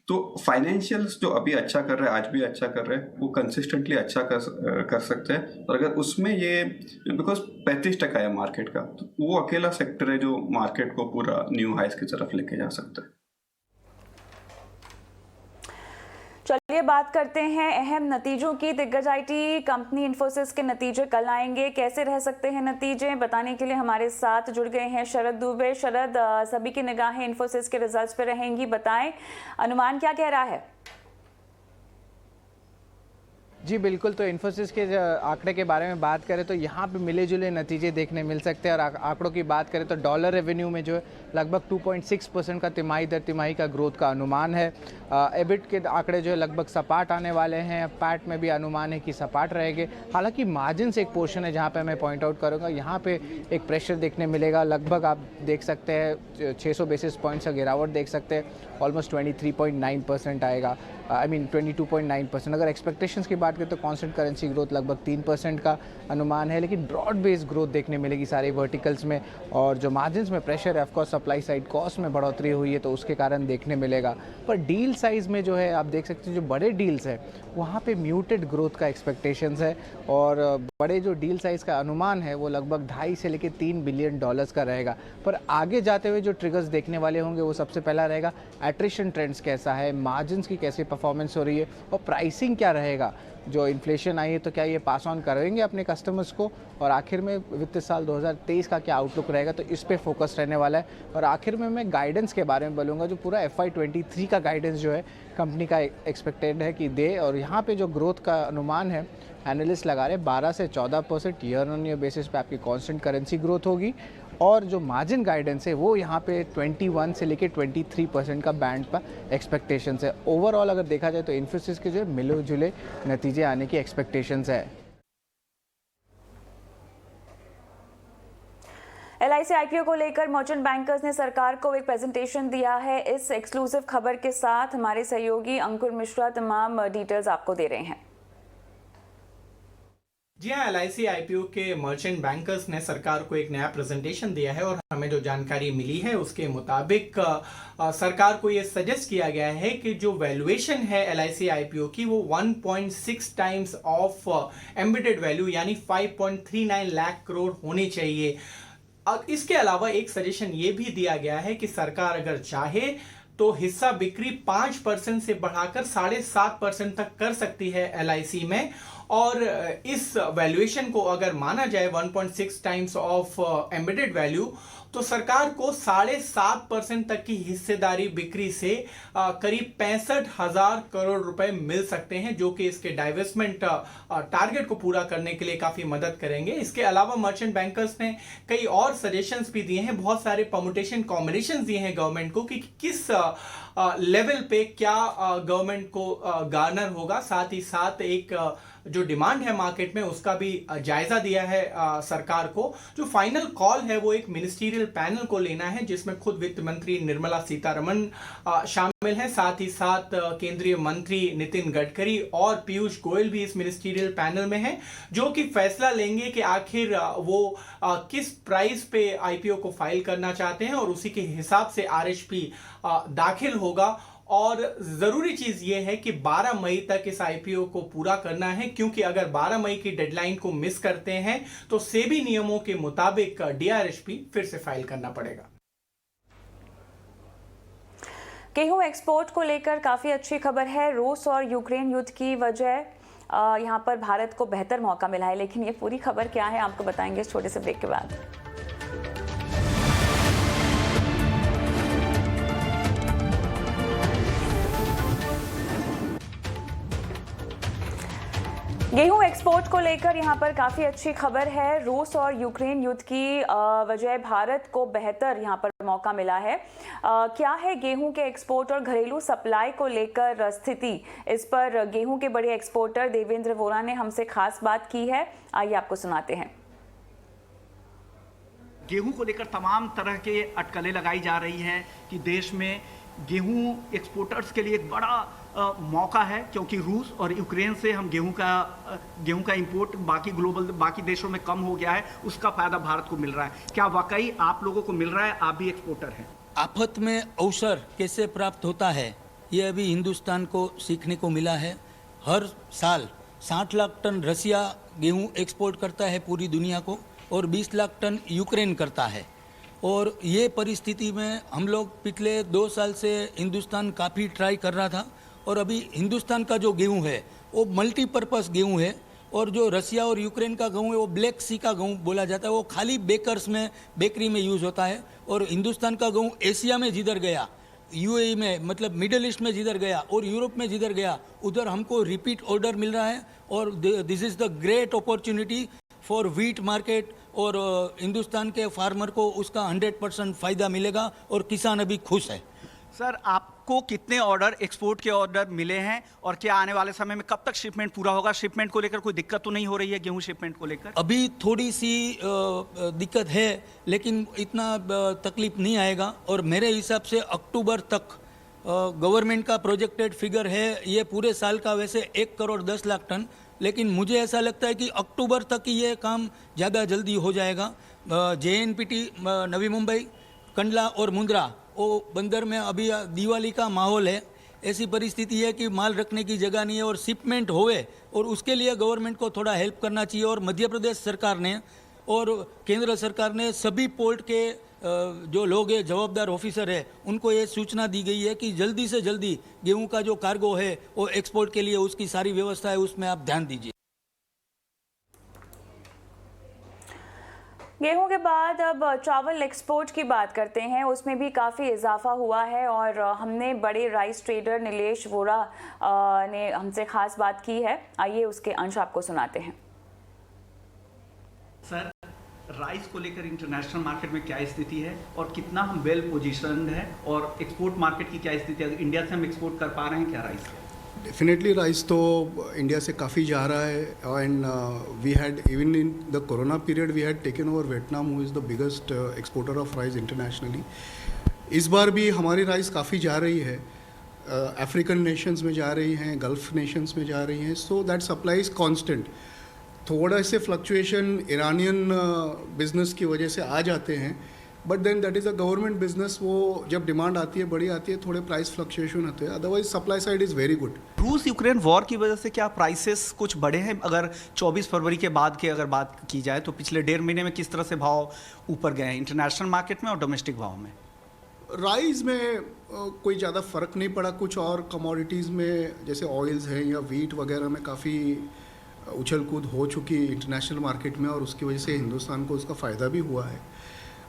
तो फाइनेंशियल्स जो अभी अच्छा कर रहे हैं, आज भी अच्छा कर रहे हैं, वो कंसिस्टेंटली अच्छा कर सकते हैं। और अगर उसमें ये बिकॉज 35% है मार्केट का, तो वो अकेला सेक्टर है जो मार्केट को पूरा न्यू हाइस की तरफ लेके जा सकता है। चलिए बात करते हैं अहम नतीजों की। दिग्गज आईटी कंपनी इन्फोसिस के नतीजे कल आएंगे, कैसे रह सकते हैं नतीजे, बताने के लिए हमारे साथ जुड़ गए हैं शरद दुबे। शरद, सभी की निगाहें इन्फोसिस के रिजल्ट्स पे रहेंगी, बताएं अनुमान क्या कह रहा है? जी बिल्कुल, तो इन्फोसिस के आंकड़े के बारे में बात करें तो यहाँ पे मिले जुले नतीजे देखने मिल सकते हैं। और आंकड़ों की बात करें तो डॉलर रेवेन्यू में जो है लगभग 2.6% का तिमाही दर तिमाही का ग्रोथ का अनुमान है। एबिट के आंकड़े जो है लगभग सपाट आने वाले हैं। पैट में भी अनुमान है कि सपाट रहेंगे। हालांकि मार्जिन से एक पोर्शन है जहाँ पे मैं पॉइंट आउट करूँगा, यहाँ पे एक प्रेशर देखने मिलेगा। लगभग आप देख सकते हैं 600 बेसिस पॉइंट्स का गिरावट देख सकते हैं, ऑलमोस्ट 23.9% आएगा, आई मीन 22.9%। अगर एक्सपेक्टेशंस की बात करें तो कांस्टेंट करेंसी ग्रोथ लगभग 3% का अनुमान है, लेकिन ब्रॉड बेस्ड ग्रोथ देखने मिलेगी सारे वर्टिकल्स में। और जो मार्जिन्स में प्रेशर है, ऑफकोर्स सप्लाई साइड कॉस्ट में बढ़ोतरी हुई है तो उसके कारण देखने मिलेगा। पर डील साइज़ में जो है आप देख सकते हैं जो बड़े डील्स है वहाँ पे म्यूटेड ग्रोथ का एक्सपेक्टेशंस है। और बड़े जो डील साइज़ का अनुमान है वो लगभग 2.5 से लेकर $3 बिलियन का रहेगा। पर आगे जाते हुए जो ट्रिगर्स देखने वाले होंगे वो सबसे पहला रहेगा एट्रिशन ट्रेंड्स कैसा है, मार्जिन्स की कैसी परफॉर्मेंस हो रही है, और प्राइसिंग क्या रहेगा। जो इन्फ्लेशन आई है तो क्या ये पास ऑन करेंगे अपने कस्टमर्स को, और आखिर में वित्तीय साल 2023 का क्या आउटलुक रहेगा, तो इस पे फोकस रहने वाला है। और आखिर में मैं गाइडेंस के बारे में बोलूँगा, जो पूरा FY23 का गाइडेंस जो है कंपनी का एक्सपेक्टेड है कि दे। और यहाँ पे जो ग्रोथ का अनुमान है एनालिस्ट लगा रहे 12 से 14% ईयर ऑन ईयर बेसिस पे आपकी कांस्टेंट करेंसी ग्रोथ होगी। और जो मार्जिन गाइडेंस है वो यहाँ पे 21 से लेके 23% का बैंड पर एक्सपेक्टेशंस है। ओवरऑल अगर देखा जाए तो इन्फोसिस के जो मिले जुले नतीजे आने की एक्सपेक्टेशंस है। LIC IPO को लेकर मर्चेंट बैंकर्स ने सरकार को एक प्रेजेंटेशन दिया है। इस एक्सक्लूसिव खबर के साथ हमारे सहयोगी अंकुर मिश्रा तमाम डिटेल्स आपको दे रहे हैं। जी हाँ, LIC IPO के मर्चेंट बैंकर्स ने सरकार को एक नया प्रेजेंटेशन दिया है, और हमें जो जानकारी मिली है उसके मुताबिक सरकार को ये सजेस्ट किया गया है कि जो वैल्यूएशन है LIC IPO की वो 1.6 टाइम्स ऑफ एम्बेडेड वैल्यू यानी 5.39 लाख करोड़ होनी चाहिए। और इसके अलावा एक सजेशन ये भी दिया गया है कि सरकार अगर चाहे तो हिस्सा बिक्री 5% से बढ़ाकर 7.5% तक कर सकती है LIC में। और इस वैल्यूएशन को अगर माना जाए 1.6 टाइम्स ऑफ एम्बेडेड वैल्यू, तो सरकार को 7.5% तक की हिस्सेदारी बिक्री से करीब 65,000 करोड़ रुपए मिल सकते हैं, जो कि इसके डाइवेस्टमेंट टारगेट को पूरा करने के लिए काफी मदद करेंगे। इसके अलावा मर्चेंट बैंकर्स ने कई और सजेशंस भी दिए हैं, बहुत सारे परमुटेशन कॉम्बिनेशन दिए हैं गवर्नमेंट को कि किस लेवल पे क्या गवर्नमेंट को गार्नर होगा। साथ ही साथ एक जो डिमांड है मार्केट में उसका भी जायजा दिया है सरकार को। जो फाइनल कॉल है वो एक मिनिस्ट्रियल पैनल को लेना है, जिसमें खुद वित्त मंत्री निर्मला सीतारमण शामिल हैं। साथ ही साथ केंद्रीय मंत्री नितिन गडकरी और पीयूष गोयल भी इस मिनिस्ट्रियल पैनल में हैं, जो कि फैसला लेंगे कि आखिर वो किस प्राइस पे IPO को फाइल करना चाहते हैं, और उसी के हिसाब से RHP दाखिल होगा। और जरूरी चीज ये है कि 12 मई तक इस IPO को पूरा करना है, क्योंकि अगर 12 मई की डेडलाइन को मिस करते हैं तो सेबी नियमों के मुताबिक DRHP फिर से फाइल करना पड़ेगा। गेहूं एक्सपोर्ट को लेकर काफी अच्छी खबर है। रूस और यूक्रेन युद्ध की वजह यहां पर भारत को बेहतर मौका मिला है, लेकिन ये पूरी खबर क्या है आपको बताएंगे इस छोटे से ब्रेक के बाद। गेहूं एक्सपोर्ट को लेकर यहां पर काफी अच्छी खबर है। रूस और यूक्रेन युद्ध की वजह भारत को बेहतर यहां पर मौका मिला है। क्या है गेहूं के एक्सपोर्ट और घरेलू सप्लाई को लेकर स्थिति, इस पर गेहूं के बड़े एक्सपोर्टर देवेंद्र वोरा ने हमसे खास बात की है। आइए आपको सुनाते हैं। गेहूं को लेकर तमाम तरह के अटकलें लगाई जा रही हैं कि देश में गेहूं एक्सपोर्टर्स के लिए एक बड़ा मौका है, क्योंकि रूस और यूक्रेन से हम गेहूं का इंपोर्ट बाकी देशों में कम हो गया है, उसका फायदा भारत को मिल रहा है। क्या वाकई आप लोगों को मिल रहा है? आप भी एक्सपोर्टर हैं। आफत में अवसर कैसे प्राप्त होता है, ये अभी हिंदुस्तान को सीखने को मिला है। हर साल 60 लाख टन रसिया गेहूं एक्सपोर्ट करता है पूरी दुनिया को, और 20 लाख टन यूक्रेन करता है। और ये परिस्थिति में हम लोग पिछले 2 साल से हिंदुस्तान काफ़ी ट्राई कर रहा था, और अभी हिंदुस्तान का जो गेहूं है वो मल्टीपर्पज़ गेहूं है, और जो रसिया और यूक्रेन का गेहूं है वो ब्लैक सी का गेहूं बोला जाता है, वो खाली बेकरी में यूज़ होता है। और हिंदुस्तान का गेहूं एशिया में जिधर गया, यूएई में मतलब मिडल ईस्ट में जिधर गया और यूरोप में जिधर गया, उधर हमको रिपीट ऑर्डर मिल रहा है। और this is the great opportunity for wheat market, और हिंदुस्तान के फार्मर को उसका 100% फ़ायदा मिलेगा, और किसान अभी खुश है। सर, आपको कितने ऑर्डर एक्सपोर्ट के ऑर्डर मिले हैं, और क्या आने वाले समय में कब तक शिपमेंट पूरा होगा? शिपमेंट को लेकर कोई दिक्कत तो नहीं हो रही है गेहूं शिपमेंट को लेकर? अभी थोड़ी सी दिक्कत है, लेकिन इतना तकलीफ नहीं आएगा। और मेरे हिसाब से अक्टूबर तक गवर्नमेंट का प्रोजेक्टेड फिगर है ये पूरे साल का वैसे 1 करोड़ 10 लाख टन, लेकिन मुझे ऐसा लगता है कि अक्टूबर तक ये काम ज़्यादा जल्दी हो जाएगा। JNPT नवी मुंबई, कंडला और मुंद्रा वो बंदर में अभी दिवाली का माहौल है। ऐसी परिस्थिति है कि माल रखने की जगह नहीं है और शिपमेंट होए, और उसके लिए गवर्नमेंट को थोड़ा हेल्प करना चाहिए। और मध्य प्रदेश सरकार ने और केंद्र सरकार ने सभी पोर्ट के जो लोग हैं, जवाबदार ऑफिसर है, उनको ये सूचना दी गई है कि जल्दी से जल्दी गेहूं का जो कार्गो है वो एक्सपोर्ट के लिए उसकी सारी व्यवस्था है, उसमें आप ध्यान दीजिए। गेहूं के बाद अब चावल एक्सपोर्ट की बात करते हैं। उसमें भी काफ़ी इजाफा हुआ है, और हमने बड़े राइस ट्रेडर नीलेश वोरा ने हमसे खास बात की है। आइए उसके अंश आपको सुनाते हैं। सर, राइस को लेकर इंटरनेशनल मार्केट में क्या स्थिति है, और कितना हम वेल पोजीशनड है, और एक्सपोर्ट मार्केट की क्या स्थिति है? इंडिया से हम एक्सपोर्ट कर पा रहे हैं क्या राइस? डेफिनेटली राइस तो इंडिया से काफ़ी जा रहा है, and we had even in the corona period we had taken over Vietnam, who is the biggest exporter of rice internationally. इस बार भी हमारी राइस काफ़ी जा रही है, अफ्रीकन नेशंस में जा रही हैं, गल्फ नेशंस में जा रही हैं, so that supply is constant. थोड़ा से फ्लक्चुएशन इरानियन बिजनेस की वजह से आ जाते हैं, but then that is a government business. वो जब डिमांड आती है, बड़ी आती है, थोड़े प्राइस फ्लक्चुएशन होते हैं, otherwise supply side is very good. रूस यूक्रेन वॉर की वजह से क्या प्राइसेस कुछ बढ़े हैं? अगर 24 फरवरी के बाद की अगर बात की जाए तो पिछले 1.5 महीने में किस तरह से भाव ऊपर गए हैं इंटरनेशनल मार्केट में और डोमेस्टिक भाव में? राइस में कोई ज़्यादा फ़र्क नहीं पड़ा। कुछ और कमोडिटीज़ में जैसे ऑयल्स हैं या वीट वगैरह में काफ़ी उछल कूद हो चुकी इंटरनेशनल मार्केट में, और उसकी वजह से हिंदुस्तान को उसका फ़ायदा भी हुआ है।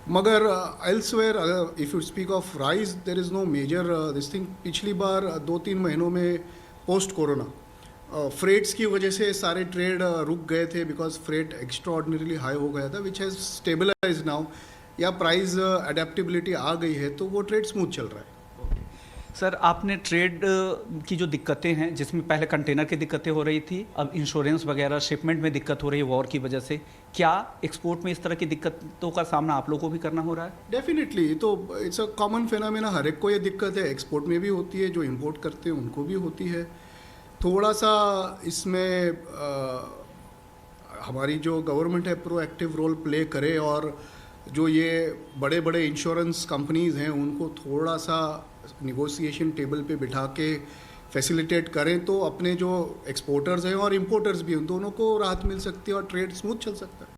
मगर elsewhere if you speak of rice there is no major this thing. पिछली बार 2-3 महीनों में पोस्ट कोरोना फ्रेट्स की वजह से सारे ट्रेड रुक गए थे, बिकॉज फ्रेट एक्स्ट्राऑर्डिनरीली हाई हो गया था, विच हैज़ स्टेबलाइज नाउ, या प्राइस एडेप्टेबिलिटी आ गई है, तो वो ट्रेड स्मूथ चल रहा है। सर, आपने ट्रेड की जो दिक्कतें हैं, जिसमें पहले कंटेनर की दिक्कतें हो रही थी, अब इंश्योरेंस वगैरह शिपमेंट में दिक्कत हो रही है वॉर की वजह से, क्या एक्सपोर्ट में इस तरह की दिक्कतों का सामना आप लोगों को भी करना हो रहा है? डेफिनेटली, तो इट्स अ कॉमन फिनोमेना, हर एक को ये दिक्कत है। एक्सपोर्ट में भी होती है, जो इंपोर्ट करते हैं उनको भी होती है। थोड़ा सा इसमें हमारी जो गवर्नमेंट है प्रोएक्टिव रोल प्ले करे, और जो ये बड़े बड़े इंश्योरेंस कंपनीज़ हैं उनको थोड़ा सा निगोशिएशन टेबल पे बिठा के फैसिलिटेट करें, तो अपने जो एक्सपोर्टर्स हैं और इंपोर्टर्स भी, उन दोनों को राहत मिल सकती है और ट्रेड स्मूथ चल सकता है।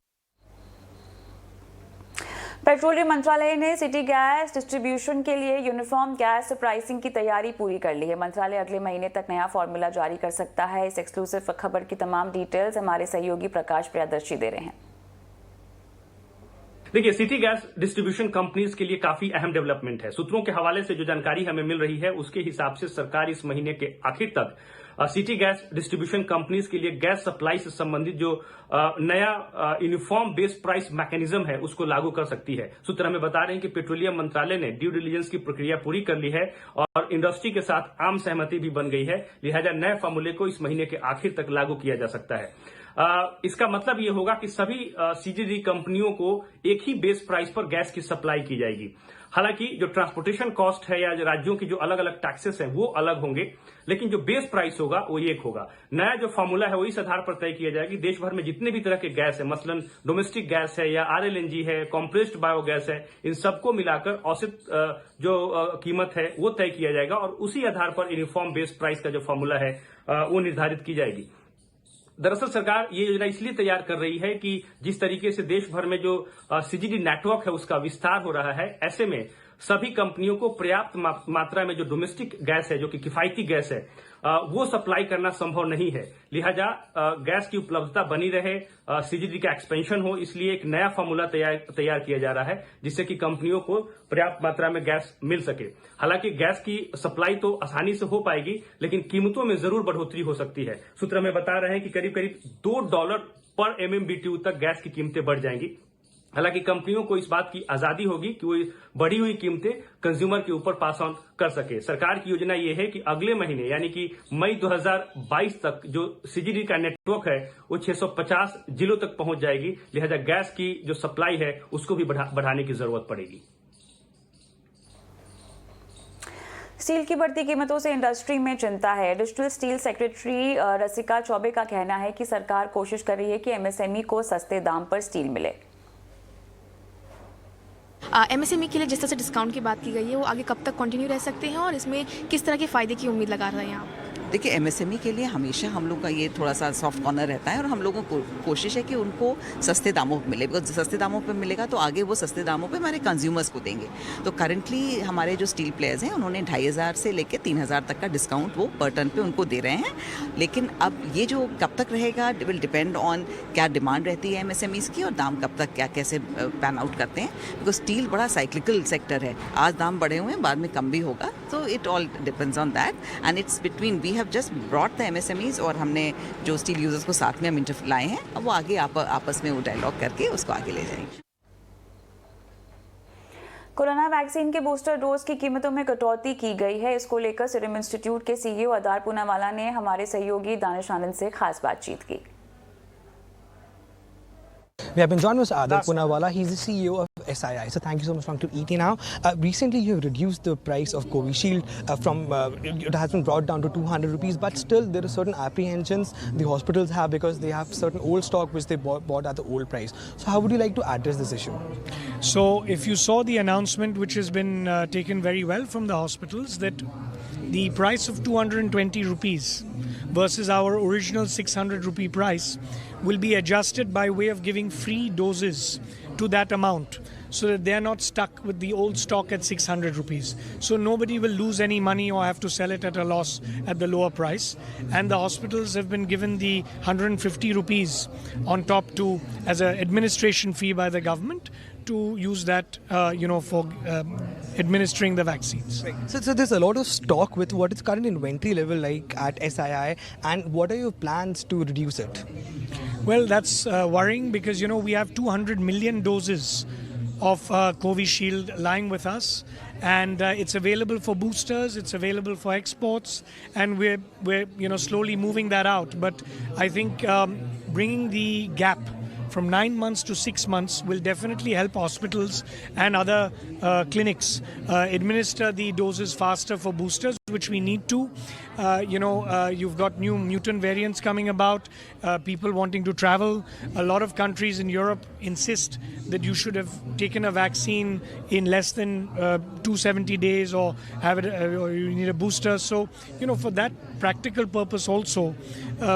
पेट्रोलियम मंत्रालय ने सिटी गैस डिस्ट्रीब्यूशन के लिए यूनिफॉर्म गैस प्राइसिंग की तैयारी पूरी कर ली है। मंत्रालय अगले महीने तक नया फॉर्मूला जारी कर सकता है। इस एक्सक्लूसिव खबर की तमाम डिटेल्स हमारे सहयोगी प्रकाश प्रियदर्शी दे रहे हैं। देखिए, सिटी गैस डिस्ट्रीब्यूशन कंपनीज के लिए काफी अहम डेवलपमेंट है। सूत्रों के हवाले से जो जानकारी हमें मिल रही है उसके हिसाब से सरकार इस महीने के आखिर तक सिटी गैस डिस्ट्रीब्यूशन कंपनीज के लिए गैस सप्लाई से संबंधित जो नया यूनिफॉर्म बेस प्राइस मैकेनिज्म है उसको लागू कर सकती है। सूत्र हमें बता रहे हैं कि पेट्रोलियम मंत्रालय ने ड्यू डिलिजेंस की प्रक्रिया पूरी कर ली है और इंडस्ट्री के साथ आम सहमति भी बन गई है, लिहाजा नए फॉर्मूले को इस महीने के आखिर तक लागू किया जा सकता है। इसका मतलब ये होगा कि सभी सीजीडी कंपनियों को एक ही बेस प्राइस पर गैस की सप्लाई की जाएगी। हालांकि जो ट्रांसपोर्टेशन कॉस्ट है या जो राज्यों की जो अलग अलग टैक्सेस हैं वो अलग होंगे, लेकिन जो बेस प्राइस होगा वो एक होगा। नया जो फॉर्मूला है वो इस आधार पर तय किया जाएगा कि देश भर में जितने भी तरह के गैस है, मसलन डोमेस्टिक गैस है या आरएलएनजी है, कॉम्प्रेस्ड बायोगैस है, इन सबको मिलाकर औसत जो कीमत है वो तय किया जाएगा और उसी आधार पर यूनिफॉर्म बेस प्राइस का जो फॉर्मूला है वो निर्धारित की जाएगी। दरअसल सरकार ये योजना इसलिए तैयार कर रही है कि जिस तरीके से देश भर में जो सीजीडी नेटवर्क है उसका विस्तार हो रहा है, ऐसे में सभी कंपनियों को पर्याप्त मात्रा में जो डोमेस्टिक गैस है, जो कि किफायती गैस है, वो सप्लाई करना संभव नहीं है। लिहाजा गैस की उपलब्धता बनी रहे, सीजीडी का एक्सपेंशन हो, इसलिए एक नया फॉर्मूला तैयार किया जा रहा है जिससे कि कंपनियों को पर्याप्त मात्रा में गैस मिल सके। हालांकि गैस की सप्लाई तो आसानी से हो पाएगी, लेकिन कीमतों में जरूर बढ़ोतरी हो सकती है। सूत्र हमें बता रहे हैं कि करीब करीब $2 पर MMBTU तक गैस की कीमतें बढ़ जाएंगी। हालांकि कंपनियों को इस बात की आजादी होगी कि वो बढ़ी हुई कीमतें कंज्यूमर के ऊपर पास ऑन कर सके। सरकार की योजना ये है कि अगले महीने यानी कि मई 2022 तक जो सीजीडी का नेटवर्क है वो 650 जिलों तक पहुंच जाएगी। लिहाजा गैस की जो सप्लाई है उसको भी बढ़ाने की जरूरत पड़ेगी। स्टील की बढ़ती कीमतों से इंडस्ट्री में चिंता है। एडिशनल स्टील सेक्रेटरी रसिका चौबे का कहना है कि सरकार कोशिश कर रही है कि एमएसएमई को सस्ते दाम पर स्टील मिले। एमएसएमई के लिए जिस तरह से डिस्काउंट की बात की गई है वो आगे कब तक कंटिन्यू रह सकते हैं और इसमें किस तरह के फ़ायदे की उम्मीद लगा रहे हैं आप? देखिए, एमएसएमई के लिए हमेशा हम लोग का ये थोड़ा सा सॉफ्ट कॉर्नर रहता है और हम लोगों को कोशिश है कि उनको सस्ते दामों पर मिले, बिकॉज सस्ते दामों पर मिलेगा तो आगे वो सस्ते दामों पे हमारे कंज्यूमर्स को देंगे। तो करंटली हमारे जो स्टील प्लेयर्स हैं उन्होंने 2500 से लेकर 3000 तक का डिस्काउंट वो पर टन पे उनको दे रहे हैं। लेकिन अब ये जो कब तक रहेगा विल डिपेंड ऑन क्या डिमांड रहती है एमएसएमईज़ की और दाम कब तक क्या कैसे पैन आउट करते हैं, बिकॉज स्टील बड़ा साइक्लिकल सेक्टर है। आज दाम बढ़े हुए हैं, बाद में कम भी होगा, तो it all depends on that and it's between we have just brought the MSMEs और हमने जो स्टील यूजर्स को साथ में हम लाए हैं, अब वो आगे आपस में वो डायलॉग करके उसको आगे ले जाएंगे। कोरोना वैक्सीन के बूस्टर डोज की कीमतों में कटौती की गई है। इसको लेकर सीरम इंस्टीट्यूट के सीईओ अदार पूनावाला ने हमारे सहयोगी दानिश आनंद से खास बातचीत की। We have been joined with Adar Poonawala. He's the CEO of SII. So thank you so much for coming to ET now. Recently, you have reduced the price of Covishield from it has been brought down to 200 rupees, but still there are certain apprehensions the hospitals have because they have certain old stock which they bought at the old price. So how would you like to address this issue? So if you saw the announcement, which has been taken very well from the hospitals, that the price of 220 rupees versus our original 600 rupee price will be adjusted by way of giving free doses to that amount so that they are not stuck with the old stock at 600 rupees. So nobody will lose any money or have to sell it at a loss at the lower price. And the hospitals have been given the 150 rupees on top to as an administration fee by the government to use that, for administering the vaccines. So there's a lot of stock with what is current inventory level like at SII, and what are your plans to reduce it? Well, that's worrying because, we have 200 million doses of Covishield lying with us, and it's available for boosters, it's available for exports, and we're slowly moving that out. But I think bringing the gap from 9 months to 6 months will definitely help hospitals and other clinics administer the doses faster for boosters, which we need to. You've got new mutant variants coming about, people wanting to travel. A lot of countries in Europe insist that you should have taken a vaccine in less than 270 days or have it, or you need a booster. So, for that practical purpose also,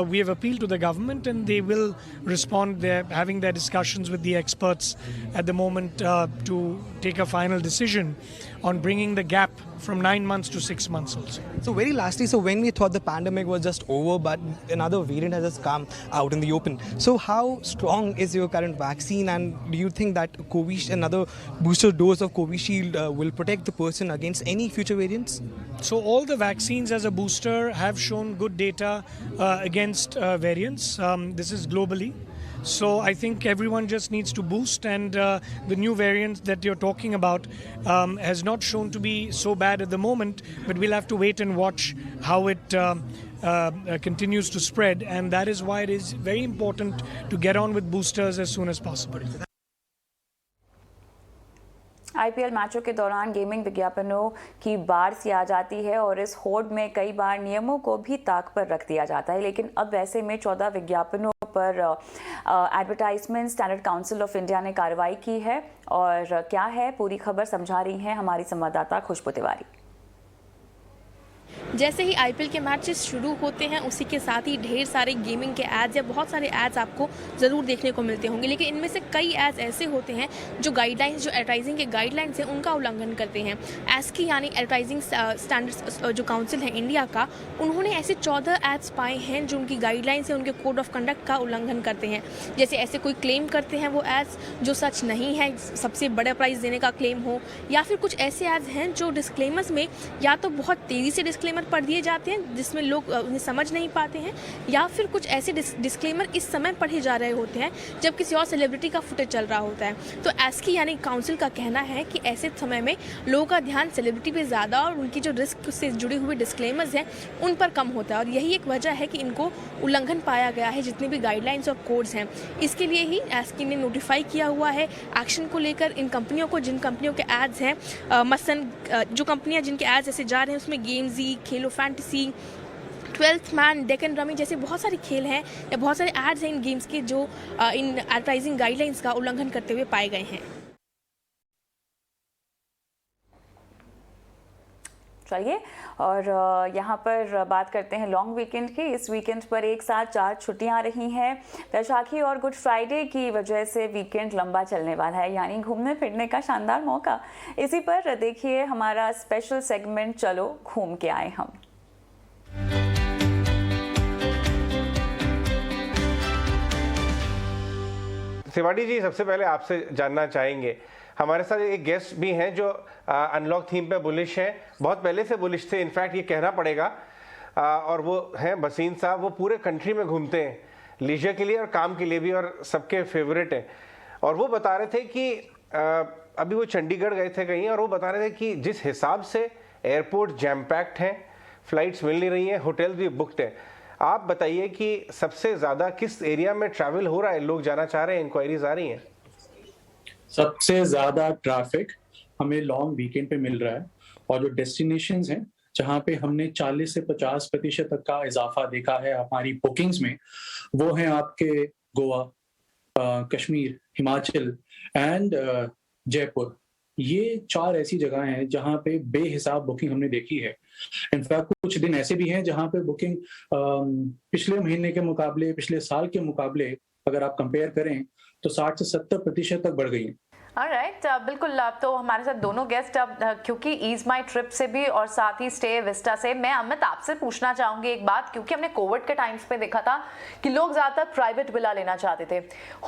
we have appealed to the government and they will respond. They're having having their discussions with the experts at the moment to take a final decision on bringing the gap from 9 months to 6 months also. So very lastly, so when we thought the pandemic was just over, but another variant has just come out in the open. So how strong is your current vaccine, and do you think that another booster dose of Covishield will protect the person against any future variants? So all the vaccines as a booster have shown good data against variants. This is globally. So I think everyone just needs to boost, and the new variant that you're talking about has not shown to be so bad at the moment, but we'll have to wait and watch how it continues to spread, and that is why it is very important to get on with boosters as soon as possible. IPL मैचों के दौरान gaming विज्ञापनों की बाढ़ सी आ जाती है और इस होड़ में कई बार नियमों को भी ताक पर रख दिया जाता है, लेकिन अब वैसे में 14 विज्ञापनों पर advertisement standard council of India ने कार्रवाई की है। और क्या है पूरी खबर समझा रही हैं हमारी संवाददाता खुशबू तिवारी। जैसे ही आईपीएल के मैचेस शुरू होते हैं उसी के साथ ही ढेर सारे गेमिंग के एड्स या बहुत सारे एड्स आपको ज़रूर देखने को मिलते होंगे, लेकिन इनमें से कई एड्स ऐसे होते हैं जो गाइडलाइंस, जो एडवर्टाइजिंग के गाइडलाइंस हैं उनका उल्लंघन करते हैं। एस्की यानी एडवर्टाइजिंग स्टैंडर्ड्स जो काउंसिल है इंडिया का, उन्होंने ऐसे 14 एड्स पाए हैं जो उनकी गाइडलाइंस है, उनके कोड ऑफ कंडक्ट का उल्लंघन करते हैं। जैसे ऐसे कोई क्लेम करते हैं वो एड्स जो सच नहीं है, सबसे बड़ा प्राइस देने का क्लेम हो, या फिर कुछ ऐसे एड्स हैं जो डिस्क्लेमर्स में या तो बहुत तेज़ी से डिस्क्लेमर पढ़ दिए जाते हैं जिसमें लोग उन्हें समझ नहीं पाते हैं, या फिर कुछ ऐसे डिस्क्लेमर इस समय पढ़े जा रहे होते हैं जब किसी और सेलिब्रिटी का फुटेज चल रहा होता है। तो एस्की यानी काउंसिल का कहना है कि ऐसे समय में लोगों का ध्यान सेलिब्रिटी पे ज़्यादा और उनकी जो रिस्क से जुड़े हुए डिस्क्लेमर्स हैं उन पर कम होता है, और यही एक वजह है कि इनको उल्लंघन पाया गया है जितने भी गाइडलाइंस और कोड्स हैं। इसके लिए ही एस्की ने नोटिफाई किया हुआ है एक्शन को लेकर इन कंपनियों को, जिन कंपनियों के एड्स हैं, मसलन जो कंपनियां जिनके एड्स ऐसे जा रहे हैं उसमें गेम्जी, खेलो fantasy, 12th man, Deccan rummy जैसे बहुत सारे खेल हैं या बहुत सारे एड्स हैं इन गेम्स के जो इन एडवर्टाइजिंग गाइडलाइंस का उल्लंघन करते हुए पाए गए हैं। चलिए और यहाँ पर बात करते हैं लॉन्ग वीकेंड की। इस वीकेंड पर एक साथ 4 छुट्टियाँ रही हैं। बैसाखी और गुड फ्राइडे की वजह से वीकेंड लंबा चलने वाला है, यानी घूमने फिरने का शानदार मौका। इसी पर देखिए हमारा स्पेशल सेगमेंट चलो घूम के आए हम। शिवानी जी, सबसे पहले आपसे जानना चाहेंगे, हमारे साथ एक गेस्ट भी हैं जो अनलॉक थीम पे बुलिश हैं, बहुत पहले से बुलिश थे, इनफैक्ट ये कहना पड़ेगा, और वो हैं बसीन साहब। वो पूरे कंट्री में घूमते हैं, लीजर के लिए और काम के लिए भी, और सबके फेवरेट हैं। और वो बता रहे थे कि अभी वो चंडीगढ़ गए थे कहीं, और वो बता रहे थे कि जिस हिसाब से एयरपोर्ट जैम पैक्ड हैं, फ्लाइट्स मिल नहीं रही हैं, होटल भी बुकड हैं। आप बताइए कि सबसे ज़्यादा किस एरिया में ट्रैवल हो रहा है, लोग जाना चाह रहे हैं, इंक्वायरीज आ रही हैं? सबसे ज़्यादा ट्रैफिक हमें लॉन्ग वीकेंड पे मिल रहा है, और जो डेस्टिनेशंस हैं जहाँ पे हमने 40 से 50% तक का इजाफा देखा है हमारी बुकिंग्स में, वो हैं आपके गोवा, कश्मीर, हिमाचल एंड जयपुर। ये 4 ऐसी जगह हैं जहाँ पे बेहिसाब बुकिंग हमने देखी है। इनफैक्ट कुछ दिन ऐसे भी हैं जहाँ पे बुकिंग पिछले महीने के मुकाबले, पिछले साल के मुकाबले अगर आप कंपेयर करें तो 60 से 70% तक बढ़ गई है। ऑलराइट, बिल्कुल। अब तो हमारे साथ दोनों गेस्ट, अब क्योंकि ईज माई ट्रिप से भी और साथ ही स्टे विस्टा से, मैं अमित आपसे पूछना चाहूंगी एक बात, क्योंकि हमने कोविड के टाइम्स पे देखा था कि लोग ज्यादातर प्राइवेट विला लेना चाहते थे,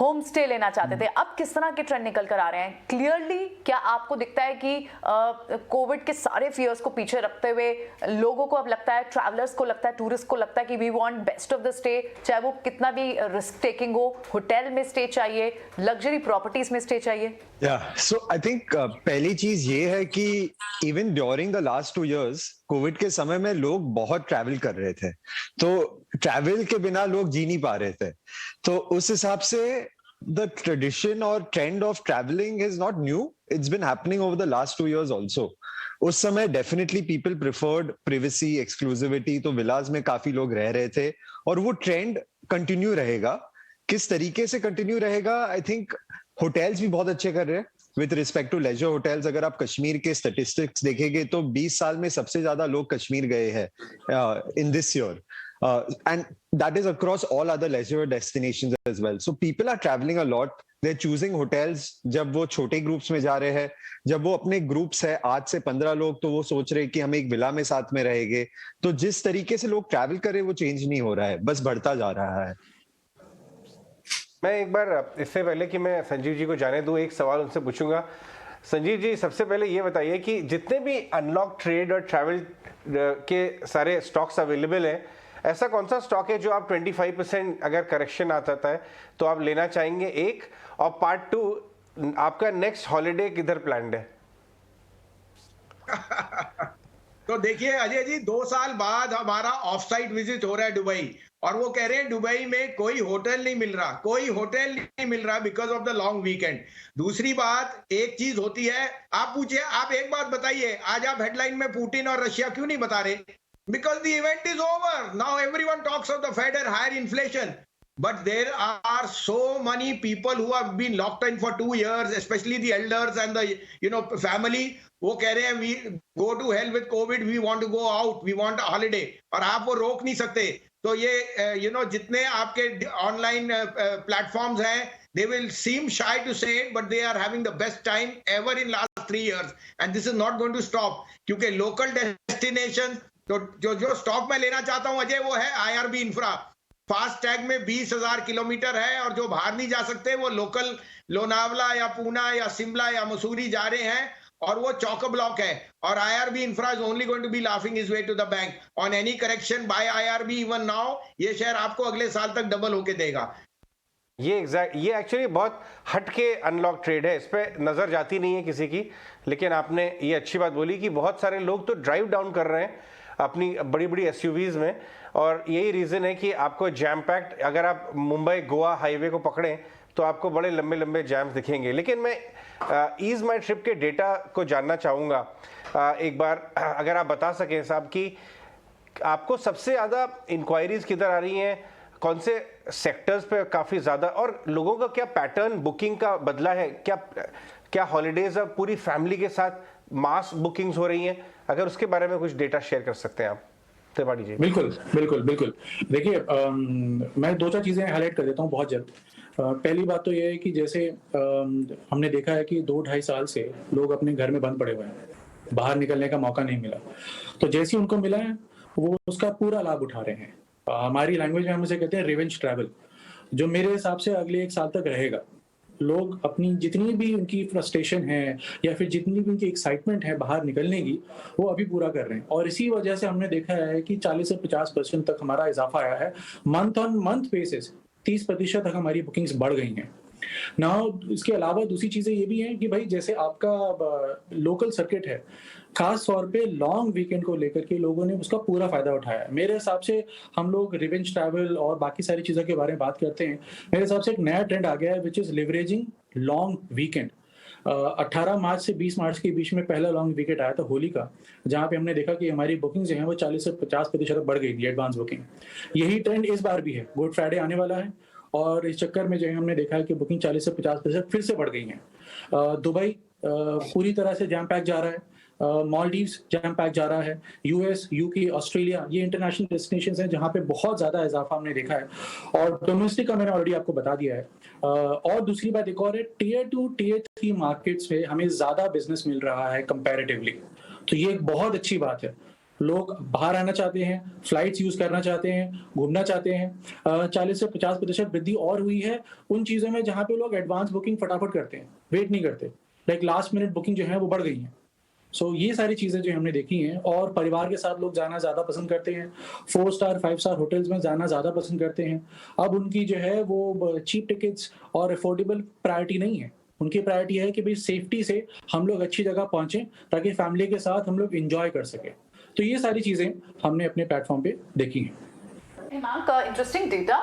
होम स्टे लेना चाहते थे। अब किस तरह के ट्रेंड निकल कर आ रहे हैं? क्लियरली क्या आपको दिखता है कि कोविड के सारे फियर्स को पीछे रखते हुए लोगों को अब लगता है, ट्रैवलर्स को लगता है, टूरिस्ट को लगता है कि we want best of the stay, चाहे वो कितना भी रिस्क टेकिंग हो, होटल में स्टे चाहिए, लग्जरी प्रॉपर्टीज में स्टे चाहिए? So I think पहली चीज ये है कि even during the last 2 years Covid के समय में लोग बहुत ट्रैवल कर रहे थे, तो ट्रैवल के बिना लोग जी नहीं पा रहे थे। तो उस हिसाब से द ट्रेडिशन और trend of travelling is not new, it's been happening over the last 2 years also. उस समय definitely people preferred privacy, exclusivity, तो विलाज में काफी लोग रह रहे थे, और वो ट्रेंड कंटिन्यू रहेगा। किस तरीके से कंटिन्यू रहेगा? आई थिंक होटल्स भी बहुत अच्छे कर रहे हैं with respect to leisure hotels. अगर आप कश्मीर के स्टैटिस्टिक्स देखेंगे तो 20 साल में सबसे ज्यादा लोग कश्मीर गए हैं in this year. and that is across all other leisure destinations as well. So people are traveling a lot. They're choosing hotels. जब वो छोटे ग्रुप्स में जा रहे हैं, जब वो अपने ग्रुप्स है 8 से 15 लोग, तो वो सोच रहे हैं कि हम एक विला में साथ में रहेंगे. तो जिस तरीके से लोग ट्रैवल कर रहे हैं वो चेंज नहीं हो रहा है, बस बढ़ता जा रहा है. मैं एक बार इससे पहले कि मैं संजीव जी को जाने दूं, एक सवाल उनसे पूछूंगा. संजीव जी, सबसे पहले ये बताइए कि जितने भी अनलॉक ट्रेड और ट्रैवल के सारे स्टॉक्स अवेलेबल हैं, ऐसा कौन सा स्टॉक है जो आप 25% अगर करेक्शन आता है तो आप लेना चाहेंगे? एक, और पार्ट 2, आपका नेक्स्ट हॉलिडे किधर प्लान्ड है? तो देखिए अजय जी, 2 साल बाद हमारा ऑफ साइट विजिट हो रहा है दुबई, और वो कह रहे हैं दुबई में कोई होटल नहीं मिल रहा, कोई होटल नहीं मिल रहा because of the long weekend. दूसरी बात, एक चीज होती है, आप पूछिए, आप एक बात बताइए, आज आप हेडलाइन में पुतिन और रशिया क्यों नहीं बता रहे? Because the event is over. Now everyone talks of the Fed and higher inflation. But there are so many people who have been locked in for 2 years, especially the elders and the family. वो कह रहे हैं we go to hell with COVID, we want to go out, we want a holiday. और आप वो रोक नहीं सकते. तो ये जितने आपके ऑनलाइन प्लेटफॉर्म्स हैं, they will seem shy to say it, but they are having the best time ever in last 3 years, and this is not going to stop. क्योंकि लोकल डेस्टिनेशन, तो जो स्टॉक मैं लेना चाहता हूं अजय, वो है IRB इंफ्रा. फास्ट टैग में 20,000 किलोमीटर है, और जो बाहर नहीं जा सकते वो लोकल लोनावला या पूना या शिमला या मसूरी जा रहे हैं, और वो चौक ब्लॉक है. और IRB infra is only going to be laughing his way to the bank on any correction by IRB even now. ये शेयर आपको अगले साल तक डबल होके देगा. ये एक्चुअली बहुत हटके अनलॉक ट्रेड है, इस पे नजर जाती नहीं है किसी की. लेकिन आपने ये अच्छी बात बोली कि बहुत सारे लोग तो ड्राइव डाउन कर रहे हैं अपनी बड़ी बड़ी SUVs में, और यही रीज़न है कि आपको जैम पैक्ड, अगर आप मुंबई गोवा हाईवे को पकड़ें तो आपको बड़े लंबे लंबे जैम्स दिखेंगे. लेकिन मैं ईज माई ट्रिप के डेटा को जानना चाहूँगा. एक बार अगर आप बता सकें साहब कि आपको सबसे ज़्यादा इंक्वायरीज किधर आ रही हैं, कौन से सेक्टर्स पे काफ़ी ज़्यादा, और लोगों का क्या पैटर्न बुकिंग का बदला है? क्या हॉलीडेज अब पूरी फैमिली के साथ मास बुकिंग्स हो रही हैं? अगर उसके बारे में कुछ डेटा शेयर कर सकते हैं आप त्रिपाठी जी. बिल्कुल. देखिए, मैं 2-4 चीज़ें हाईलाइट कर देता हूँ बहुत जल्द. पहली बात तो ये है कि जैसे हमने देखा है कि 2-2.5 साल से लोग अपने घर में बंद पड़े हुए हैं, बाहर निकलने का मौका नहीं मिला. तो जैसे उनको मिला है वो उसका पूरा लाभ उठा रहे हैं. हमारी लैंग्वेज में हम उसे कहते हैं रिवेंज ट्रैवल, जो मेरे हिसाब से अगले 1 साल तक रहेगा. लोग अपनी जितनी भी उनकी फ्रस्ट्रेशन है या फिर जितनी भी उनकी एक्साइटमेंट है बाहर निकलने की, वो अभी पूरा कर रहे हैं. और इसी वजह से हमने देखा है कि 40 से 50% तक हमारा इजाफा आया है. मंथ ऑन मंथ बेसिस 30% तक हमारी बुकिंग्स बढ़ गई हैं. नाउ इसके अलावा दूसरी चीज़ें ये भी हैं कि भाई जैसे आपका लोकल सर्किट है, खास तौर पे लॉन्ग वीकेंड को लेकर के लोगों ने उसका पूरा फायदा उठाया. मेरे हिसाब से हम लोग रिवेंज ट्रैवल और बाकी सारी चीज़ों के बारे में बात करते हैं, मेरे हिसाब से एक नया ट्रेंड आ गया है which is leveraging long weekend. 18 मार्च से 20 मार्च के बीच में पहला लॉन्ग वीकेंड आया था होली का, जहाँ पे हमने देखा कि हमारी बुकिंग जो है वो 40 से 50% बढ़ गई थी, एडवांस बुकिंग. यही ट्रेंड इस बार भी है. गुड फ्राइडे आने वाला है और इस चक्कर में जो है हमने देखा है कि बुकिंग 40 से 50% फिर से बढ़ गई है. दुबई पूरी तरह से जैम पैक जा रहा है, मालदीव्स जैम पैक जा रहा है, US, UK, ऑस्ट्रेलिया, ये इंटरनेशनल डेस्टिनेशंस हैं जहाँ पे बहुत ज़्यादा इजाफा हमने देखा है. और डोमेस्टिक का मैंने ऑलरेडी आपको बता दिया है. और दूसरी बात एक और है, Tier 2, Tier 3 मार्केट्स में हमें ज़्यादा बिजनेस मिल रहा है कंपैरेटिवली. तो ये एक बहुत अच्छी बात है. लोग बाहर आना चाहते हैं, फ्लाइट्स यूज करना चाहते हैं, घूमना चाहते हैं. 40 से 50% वृद्धि और हुई है उन चीज़ों में जहाँ पे लोग एडवांस बुकिंग फटाफट करते हैं, वेट नहीं करते. लाइक लास्ट मिनट बुकिंग जो है वो बढ़ गई है. सो ये सारी चीज़ें जो हमने देखी हैं. और परिवार के साथ लोग जाना ज़्यादा पसंद करते हैं, 4 स्टार 5 स्टार होटल्स में जाना ज़्यादा पसंद करते हैं. अब उनकी जो है वो चीप टिकट्स और अफोर्डेबल प्रायोरिटी नहीं है. उनकी प्रायोरिटी है कि भाई सेफ्टी से हम लोग अच्छी जगह पहुँचें ताकि फैमिली के साथ हम लोग इंजॉय कर सकें. तो ये सारी चीज़ें हमने अपने प्लेटफॉर्म पे देखी हैं. Interesting data.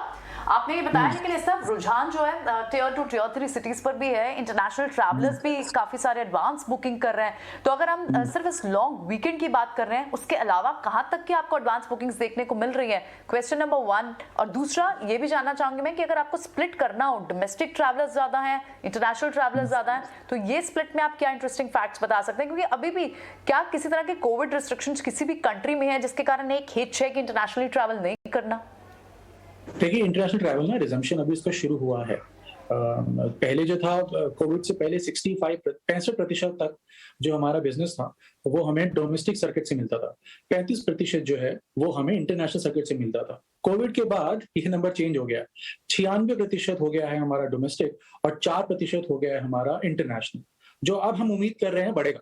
आपने ये बताया लेकिन इस सब रुझान जो है टियर 2 टियर 3 सिटीज पर भी है, इंटरनेशनल ट्रैवलर्स भी काफी सारे एडवांस बुकिंग कर रहे हैं। तो अगर हम सिर्फ इस लॉन्ग वीकेंड की बात कर रहे हैं, उसके अलावा कहां तक की आपको एडवांस बुकिंग्स देखने को मिल रही है? Question number 1। और दूसरा ये भी जानना चाहूंगी मैं कि अगर आपको स्प्लिट करना हो, डोमेस्टिक ट्रैवलर्स ज्यादा हैं, इंटरनेशनल ट्रैवलर्स ज्यादा हैं, तो ये स्प्लिट में आप क्या इंटरेस्टिंग फैक्ट्स बता सकते हैं? क्योंकि अभी भी क्या किसी तरह के कोविड रिस्ट्रिक्शंस किसी भी कंट्री में है जिसके कारण एक हिच है कि इंटरनेशनली ट्रैवल नहीं करना? देखिए, इंटरनेशनल ट्रैवल ना रिजम्पशन अभी इसका शुरू हुआ है। पहले जो था, कोविड से पहले 65% तक जो हमारा बिजनेस था वो हमें डोमेस्टिक सर्किट से मिलता था, 35% जो है वो हमें इंटरनेशनल सर्किट से मिलता था। कोविड के बाद ये नंबर चेंज हो गया, 96% हो गया है हमारा डोमेस्टिक और 4% हो गया है हमारा इंटरनेशनल, जो अब हम उम्मीद कर रहे हैं बढ़ेगा।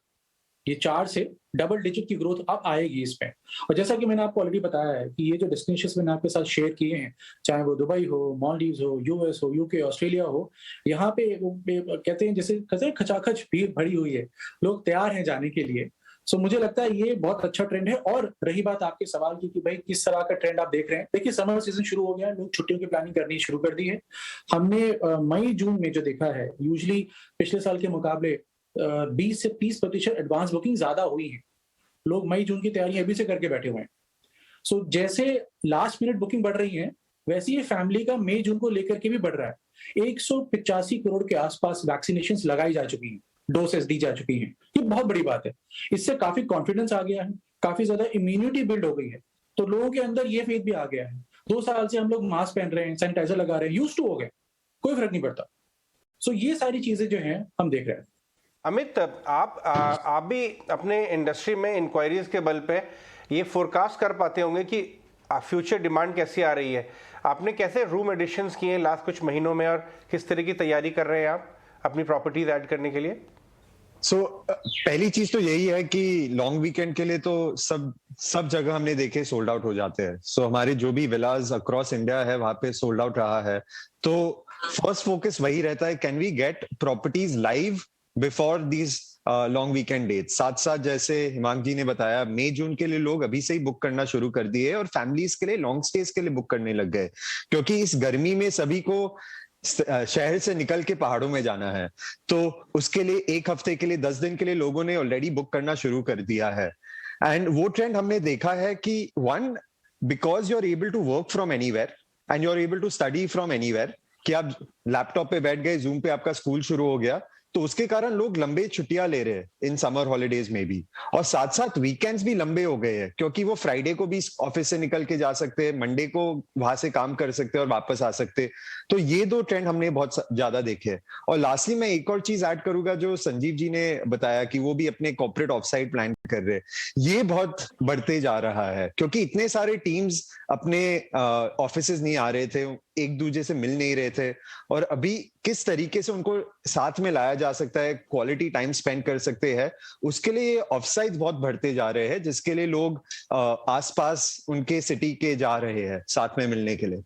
ये 4 से डबल डिजिट की ग्रोथ अब आएगी इसमें। और जैसा कि मैंने आपको ऑलरेडी बताया है कि ये जो डेस्टिनेशंस मैंने आपके साथ शेयर किए हैं, चाहे वो दुबई हो, मालदीव्स हो, यूएस हो, यूके, ऑस्ट्रेलिया हो, यहाँ पे कहते हैं जैसे खचाखच भीड़ भरी हुई है, लोग तैयार हैं जाने के लिए। सो मुझे लगता है ये बहुत अच्छा ट्रेंड है। और रही बात आपके सवाल की कि भाई किस तरह का ट्रेंड आप देख रहे हैं, देखिए समर सीजन शुरू हो गया है, लोग छुट्टियों की प्लानिंग करनी शुरू कर दी है। हमने मई जून में जो देखा है, यूजली पिछले साल के मुकाबले 20 से 30% एडवांस बुकिंग ज्यादा हुई है। लोग मई जून की तैयारी अभी से करके बैठे हुए हैं। सो जैसे लास्ट मिनट बुकिंग बढ़ रही है, वैसे ही फैमिली का मई जून को लेकर के भी बढ़ रहा है। 185 करोड़ के आसपास वैक्सीनेशंस लगाई जा चुकी हैं, डोसेस दी जा चुकी हैं। ये बहुत बड़ी बात है। इससे काफी कॉन्फिडेंस आ गया है, काफी ज्यादा इम्यूनिटी बिल्ड हो गई है, तो लोगों के अंदर ये फेथ भी आ गया है। 2 साल से हम लोग मास्क पहन रहे हैं, सैनिटाइजर लगा रहे हैं, यूज्ड टू हो गए, कोई फर्क नहीं पड़ता। सो ये सारी चीजें जो हैं हम देख रहे हैं। अमित, आप भी अपने इंडस्ट्री में इंक्वायरीज के बल पे ये फोरकास्ट कर पाते होंगे कि फ्यूचर डिमांड कैसी आ रही है। आपने कैसे रूम एडिशंस किए हैं लास्ट कुछ महीनों में और किस तरह की तैयारी कर रहे हैं आप अपनी प्रॉपर्टीज ऐड करने के लिए? पहली चीज तो यही है कि लॉन्ग वीकेंड के लिए तो सब जगह हमने देखे सोल्ड आउट हो जाते हैं। हमारे जो भी विलाज अक्रॉस इंडिया है वहां पे सोल्ड आउट रहा है। तो फर्स्ट फोकस वही रहता है, can we get properties live before these long weekend date. साथ साथ जैसे हिमांक जी ने बताया, मई जून के लिए लोग अभी से ही बुक करना शुरू कर दिए और फैमिलीज के लिए लॉन्ग स्टेज के लिए बुक करने लग गए, क्योंकि इस गर्मी में सभी को शहर से निकल के पहाड़ों में जाना है। तो उसके लिए 1 हफ्ते के लिए, 10 दिन के लिए लोगों ने ऑलरेडी बुक करना शुरू कर दिया है। एंड वो ट्रेंड हमने देखा है कि one, because you are able to work from anywhere and you are able to study from anywhere, कि आप लैपटॉप पे बैठ गए, जूम पे आपका स्कूल शुरू हो गया, तो उसके कारण लोग लंबे छुट्टियां ले रहे हैं इन समर हॉलीडेज में भी। और साथ साथ वीकेंड्स भी लंबे हो गए हैं, क्योंकि वो फ्राइडे को भी ऑफिस से निकल के जा सकते हैं, मंडे को वहां से काम कर सकते हैं और वापस आ सकते हैं। तो ये 2 ट्रेंड हमने बहुत ज्यादा देखे हैं। और लास्टली मैं एक और चीज ऐड करूंगा, जो संजीव जी ने बताया कि वो भी अपने कॉर्पोरेट ऑफसाइट प्लान कर रहे हैं। ये बहुत बढ़ते जा रहा है, क्योंकि इतने सारे टीम्स अपने ऑफिसेज नहीं आ रहे थे, एक दूसरे से मिल नहीं रहे थे, और अभी किस तरीके से उनको साथ में लाया जा सकता है, क्वालिटी टाइम स्पेंड कर सकते हैं, उसके लिए ऑफसाइट बहुत बढ़ते जा रहे हैं, जिसके लिए लोग आसपास उनके सिटी के जा रहे हैं साथ में मिलने के लिए।